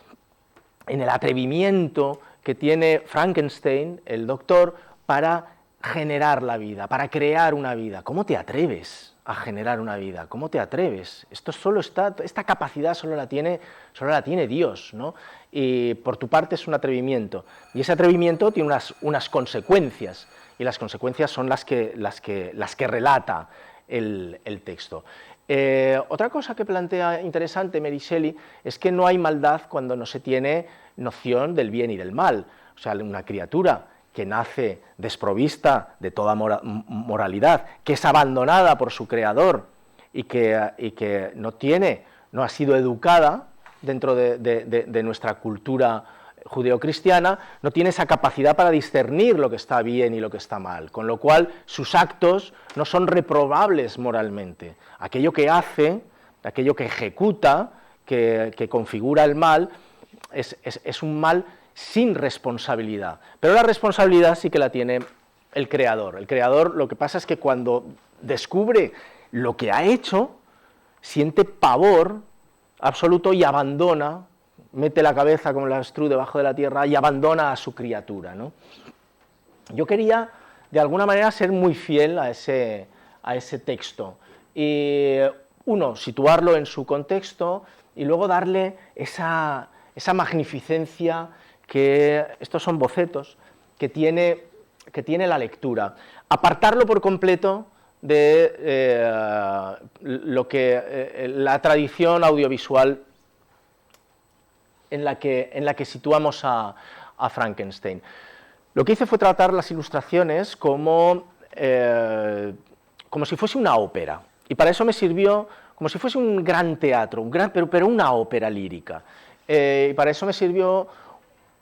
en el atrevimiento que tiene Frankenstein, el doctor, para generar la vida, para crear una vida. ¿Cómo te atreves a generar una vida? ¿Cómo te atreves? Esta capacidad solo la tiene Dios, ¿no? Y por tu parte es un atrevimiento. Y ese atrevimiento tiene unas consecuencias, y las consecuencias son las que relata el texto. Otra cosa que plantea interesante Mary Shelley es que no hay maldad cuando no se tiene noción del bien y del mal. O sea, una criatura que nace desprovista de toda moralidad, que es abandonada por su creador y que no ha sido educada dentro de nuestra cultura judeocristiana, no tiene esa capacidad para discernir lo que está bien y lo que está mal, con lo cual sus actos no son reprobables moralmente. Aquello que hace, aquello que ejecuta, que configura el mal, es un mal sin responsabilidad, pero la responsabilidad sí que la tiene el creador. El creador, lo que pasa es que cuando descubre lo que ha hecho, siente pavor absoluto y abandona, mete la cabeza como el avestruz debajo de la tierra y abandona a su criatura, ¿no? Yo quería, de alguna manera, ser muy fiel a ese texto, y situarlo en su contexto, y luego darle esa magnificencia que, estos son bocetos, que tiene la lectura. Apartarlo por completo de la tradición audiovisual en la que situamos a Frankenstein. Lo que hice fue tratar las ilustraciones como si fuese una ópera, y para eso me sirvió como si fuese un gran teatro, pero una ópera lírica. Y para eso me sirvió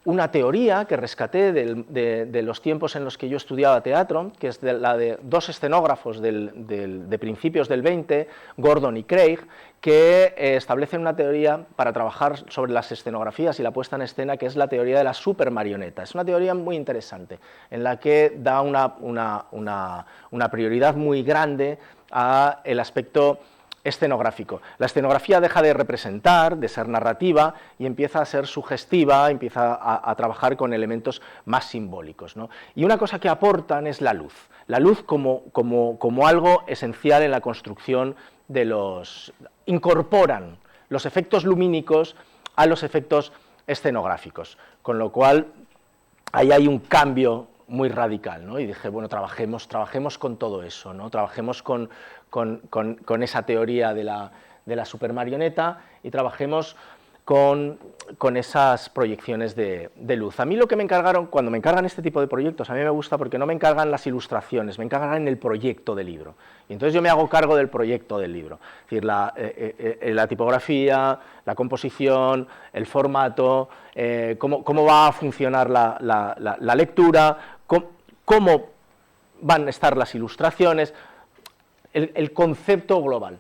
una teoría que rescaté de los tiempos en los que yo estudiaba teatro, que es la de dos escenógrafos de principios del 20, Gordon y Craig, que establecen una teoría para trabajar sobre las escenografías y la puesta en escena, que es la teoría de la supermarioneta. Es una teoría muy interesante, en la que da una prioridad muy grande al aspecto escenográfico. La escenografía deja de representar, de ser narrativa, y empieza a ser sugestiva, empieza a trabajar con elementos más simbólicos, ¿no? Y una cosa que aportan es la luz como algo esencial en la construcción de incorporan los efectos lumínicos a los efectos escenográficos, con lo cual ahí hay un cambio muy radical, ¿no? Y dije, bueno, trabajemos con todo eso, ¿no? Trabajemos con esa teoría de la supermarioneta y trabajemos con esas proyecciones de luz. A mí lo que me encargaron, cuando me encargan este tipo de proyectos, a mí me gusta porque no me encargan las ilustraciones, me encargan el proyecto del libro. Y entonces yo me hago cargo del proyecto del libro, es decir, la tipografía, la composición, el formato, cómo va a funcionar la lectura, cómo van a estar las ilustraciones, el concepto global.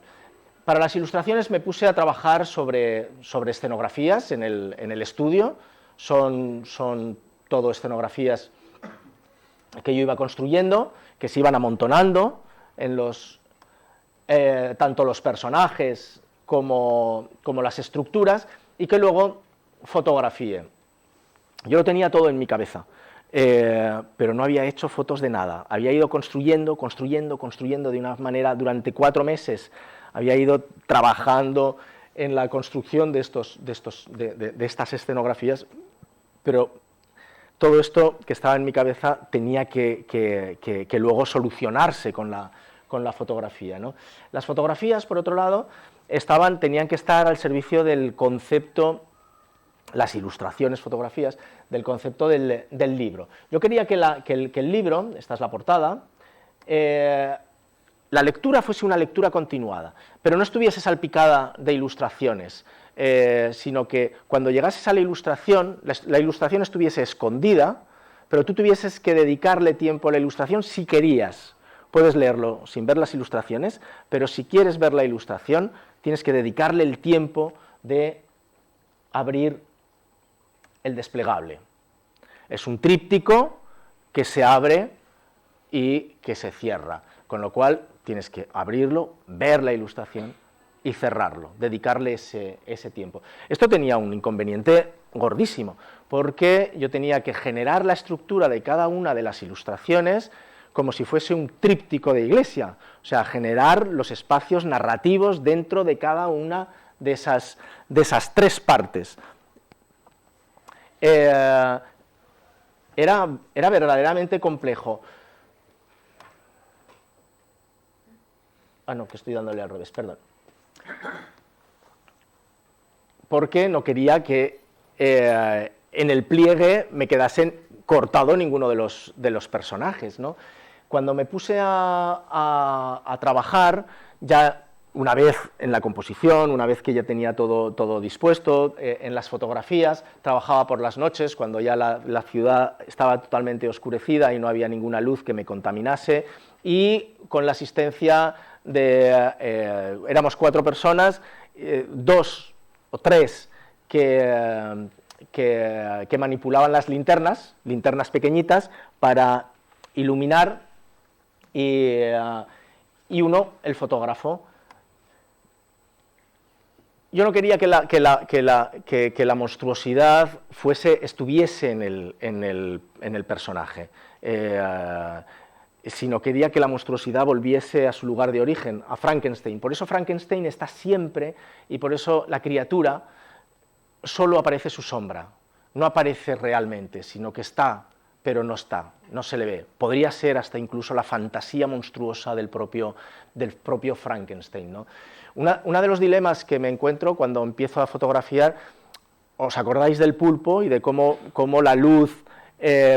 Para las ilustraciones me puse a trabajar sobre escenografías en el estudio, son todo escenografías que yo iba construyendo, que se iban amontonando en tanto los personajes como las estructuras, y que luego fotografié. Yo lo tenía todo en mi cabeza, pero no había hecho fotos de nada. Había ido construyendo de una manera durante 4 meses. Había ido trabajando en la construcción de estas escenografías, pero todo esto que estaba en mi cabeza tenía que luego solucionarse con la fotografía, ¿no? Las fotografías, por otro lado, tenían que estar al servicio del concepto, las ilustraciones, fotografías, del concepto del libro. Yo quería que el libro, esta es la portada, la lectura fuese una lectura continuada, pero no estuviese salpicada de ilustraciones, sino que cuando llegases a la ilustración estuviese escondida, pero tú tuvieses que dedicarle tiempo a la ilustración si querías. Puedes leerlo sin ver las ilustraciones, pero si quieres ver la ilustración, tienes que dedicarle el tiempo de abrir el desplegable. Es un tríptico que se abre y que se cierra, con lo cual tienes que abrirlo, ver la ilustración y cerrarlo, dedicarle ese tiempo. Esto tenía un inconveniente gordísimo, porque yo tenía que generar la estructura de cada una de las ilustraciones como si fuese un tríptico de iglesia, o sea, generar los espacios narrativos dentro de cada una de esas 3 partes. Era verdaderamente complejo. No, que estoy dándole al revés, perdón. Porque no quería que en el pliegue me quedasen cortado ninguno de los personajes, ¿no? Cuando me puse a trabajar, ya una vez en la composición, una vez que ya tenía todo dispuesto, en las fotografías, trabajaba por las noches, cuando ya la ciudad estaba totalmente oscurecida y no había ninguna luz que me contaminase, y con la asistencia éramos 4 personas, 2 o 3 que manipulaban las linternas pequeñitas para iluminar, y uno, el fotógrafo. Yo no quería que la monstruosidad estuviese en el personaje, sino quería que la monstruosidad volviese a su lugar de origen, a Frankenstein. Por eso Frankenstein está siempre, y por eso la criatura solo aparece su sombra, no aparece realmente, sino que está pero no está, no se le ve. Podría ser hasta incluso la fantasía monstruosa del propio Frankenstein, ¿no? Una de los dilemas que me encuentro cuando empiezo a fotografiar, ¿os acordáis del pulpo y de cómo la luz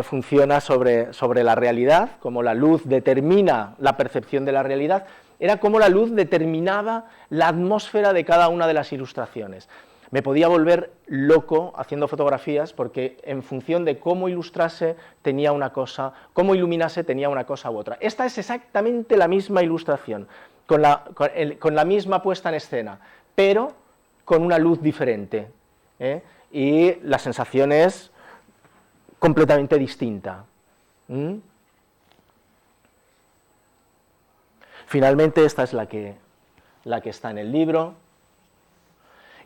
funciona sobre la realidad, cómo la luz determina la percepción de la realidad? Era cómo la luz determinaba la atmósfera de cada una de las ilustraciones. Me podía volver loco haciendo fotografías porque en función de cómo ilustrase tenía una cosa, cómo iluminase tenía una cosa u otra. Esta es exactamente la misma ilustración, con la misma puesta en escena, pero con una luz diferente, ¿eh? Y la sensación es completamente distinta. Finalmente esta es la que está en el libro.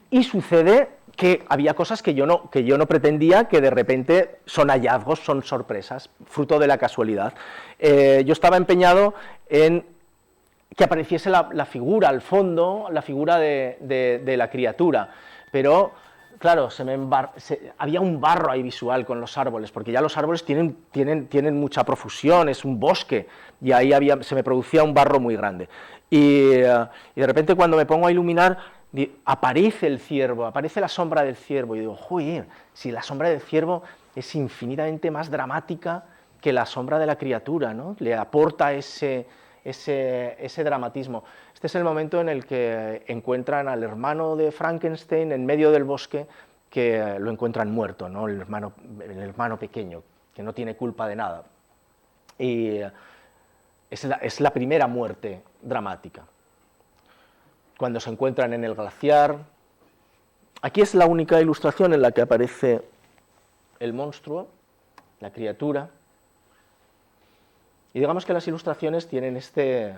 Y sucede que había cosas que yo no pretendía, que de repente son hallazgos, son sorpresas, fruto de la casualidad. Yo estaba empeñado en que apareciese la figura al fondo, la figura de la criatura, pero claro, había un barro ahí visual con los árboles, porque ya los árboles tienen mucha profusión, es un bosque, y ahí se me producía un barro muy grande. Y de repente cuando me pongo a iluminar, aparece el ciervo, aparece la sombra del ciervo, y digo, joder, si la sombra del ciervo es infinitamente más dramática que la sombra de la criatura, ¿no? Le aporta ese dramatismo. Este es el momento en el que encuentran al hermano de Frankenstein en medio del bosque, que lo encuentran muerto, ¿no? El hermano pequeño, que no tiene culpa de nada. Y es la primera muerte dramática. Cuando se encuentran en el glaciar. Aquí es la única ilustración en la que aparece el monstruo, la criatura. Y digamos que las ilustraciones tienen este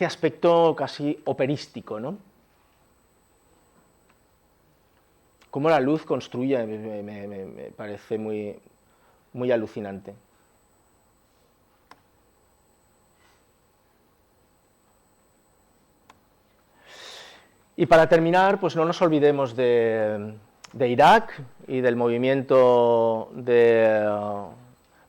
aspecto casi operístico, ¿no? Cómo la luz construye, me parece muy, muy alucinante. Y para terminar, pues no nos olvidemos de Irak y del movimiento de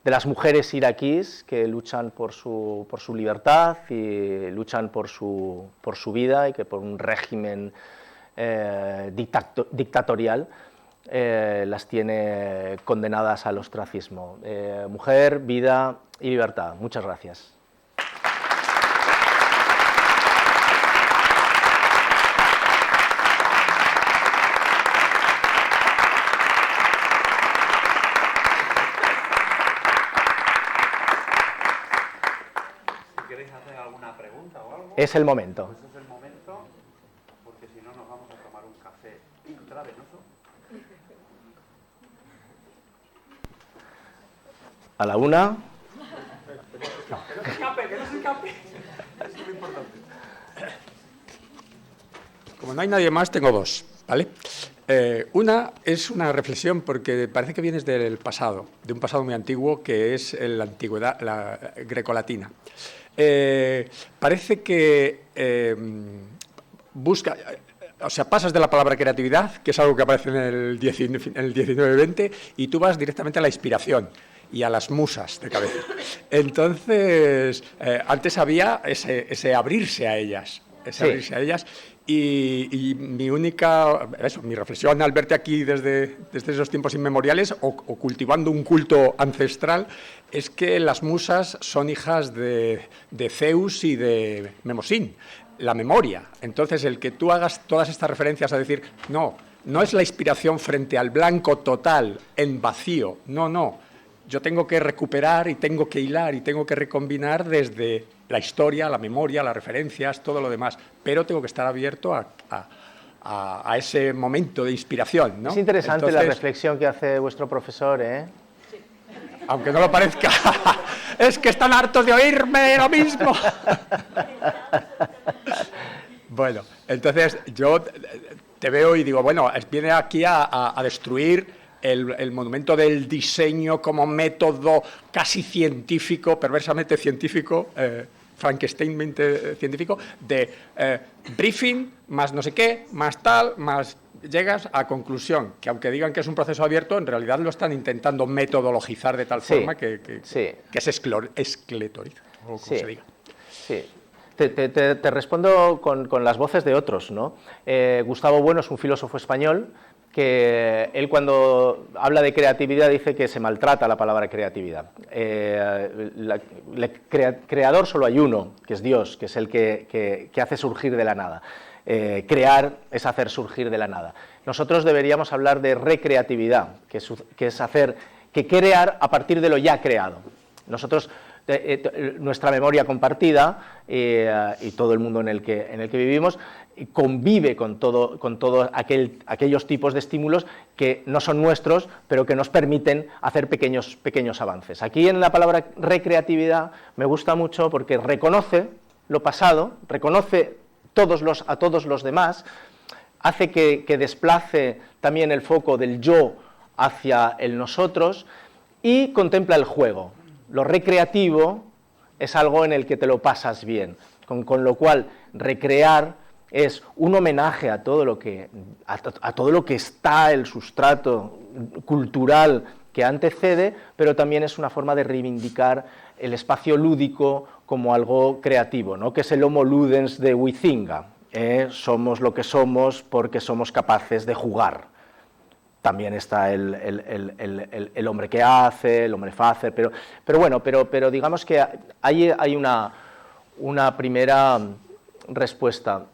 las mujeres iraquíes que luchan por su libertad y luchan por su vida, y que por un régimen dictatorial las tiene condenadas al ostracismo. Mujer, vida y libertad. Muchas gracias. Es el momento. Pues es el momento, porque si no nos vamos a tomar un café intravenoso. A la una. Que no se escape. Eso es lo importante. Como no hay nadie más, tengo dos, ¿vale? Una es una reflexión porque parece que vienes del pasado, de un pasado muy antiguo que es la antigüedad, la grecolatina. Parece que pasas de la palabra creatividad, que es algo que aparece en el 19-20, y tú vas directamente a la inspiración y a las musas de cabeza. Entonces, antes había ese abrirse a ellas, y mi reflexión al verte aquí desde esos tiempos inmemoriales o cultivando un culto ancestral es que las musas son hijas de Zeus y de Memosín, la memoria. Entonces, el que tú hagas todas estas referencias a decir, no es la inspiración frente al blanco total, en vacío, no. Yo tengo que recuperar y tengo que hilar y tengo que recombinar desde la historia, la memoria, las referencias, todo lo demás, pero tengo que estar abierto a ese momento de inspiración, ¿no? Es interesante la reflexión que hace vuestro profesor, ¿eh? Sí. Aunque no lo parezca, es que están hartos de oírme lo mismo. Bueno, entonces yo te veo y digo, bueno, viene aquí a destruir el monumento del diseño como método casi científico, perversamente científico, Frankensteinmente científico, de briefing, más no sé qué, más tal, más llegas a conclusión que aunque digan que es un proceso abierto, en realidad lo están intentando metodologizar de tal Sí, forma que sí. se escletoriza, o como Sí. se diga. Sí. Te respondo con las voces de otros, ¿no? Gustavo Bueno es un filósofo español que él cuando habla de creatividad dice que se maltrata la palabra creatividad. Creador solo hay uno, que es Dios, que es el que hace surgir de la nada. Crear es hacer surgir de la nada. Nosotros deberíamos hablar de recreatividad, que es crear a partir de lo ya creado. Nosotros, nuestra memoria compartida y todo el mundo en el que vivimos convive con todo aquellos tipos de estímulos que no son nuestros, pero que nos permiten hacer pequeños avances. Aquí en la palabra recreatividad me gusta mucho porque reconoce lo pasado, reconoce a todos los demás, hace que desplace también el foco del yo hacia el nosotros y contempla el juego. Lo recreativo es algo en el que te lo pasas bien, con lo cual recrear es un homenaje a todo lo que está el sustrato cultural que antecede, pero también es una forma de reivindicar el espacio lúdico como algo creativo, ¿no? Que es el homo ludens de Huizinga. Somos lo que somos porque somos capaces de jugar. También está el hombre que hace, el hombre facer, pero bueno, pero digamos que hay una primera respuesta.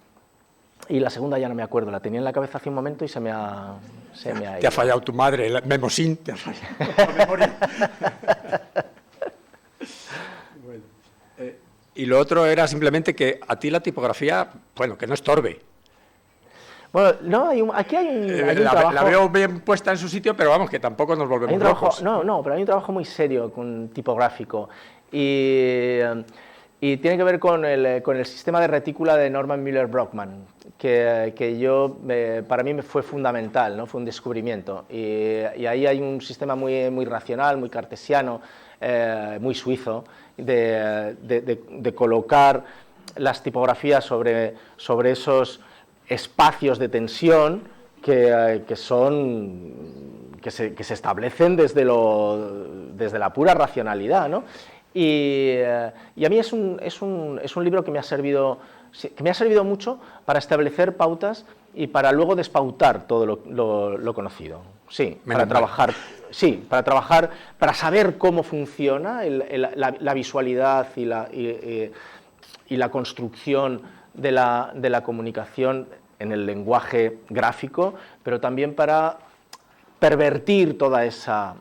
Y la segunda ya no me acuerdo, la tenía en la cabeza hace un momento y se me ha ido. Te ha fallado tu madre, el memosín, te ha fallado la memoria. Bueno, y lo otro era simplemente que a ti la tipografía, bueno, que no estorbe. Bueno, no, aquí hay un trabajo... La veo bien puesta en su sitio, pero vamos, que tampoco nos volvemos locos. Pero hay un trabajo muy serio tipográfico y tiene que ver con el sistema de retícula de Norman Miller Brockman, que para mí fue fundamental, ¿no? Fue un descubrimiento. Y ahí hay un sistema muy racional, muy cartesiano, muy suizo, de colocar las tipografías sobre esos espacios de tensión que se establecen desde la pura racionalidad, ¿no? Y a mí es un libro que me ha servido mucho para establecer pautas y para luego despautar todo lo conocido. Sí, para trabajar, para saber cómo funciona la visualidad y la construcción de la comunicación en el lenguaje gráfico, pero también para pervertir toda esa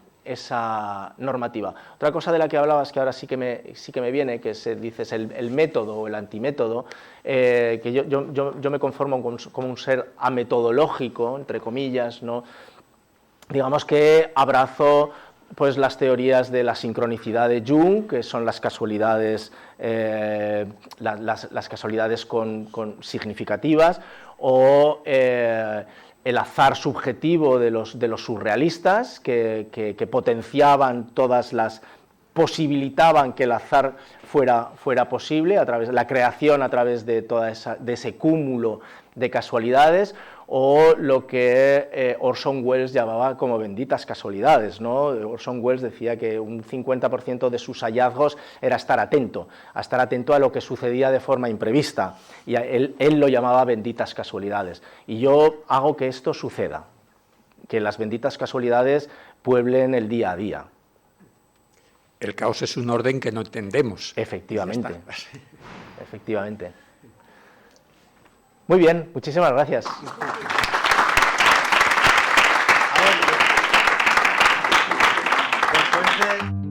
normativa. Otra cosa de la que hablabas, que ahora sí que me viene, que dices el método o el antimétodo, que yo me conformo como un ser ametodológico, entre comillas, ¿no? Digamos que abrazo pues las teorías de la sincronicidad de Jung, que son las casualidades, las casualidades significativas, o el azar subjetivo de los surrealistas, que potenciaban posibilitaban que el azar fuera posible, la creación a través de ese cúmulo de casualidades, o lo que Orson Welles llamaba como benditas casualidades, ¿no? Orson Welles decía que un 50% de sus hallazgos era estar atento a lo que sucedía de forma imprevista, y él lo llamaba benditas casualidades. Y yo hago que esto suceda, que las benditas casualidades pueblen el día a día. El caos es un orden que no entendemos. Efectivamente, efectivamente. Muy bien, muchísimas gracias. A ver, después de...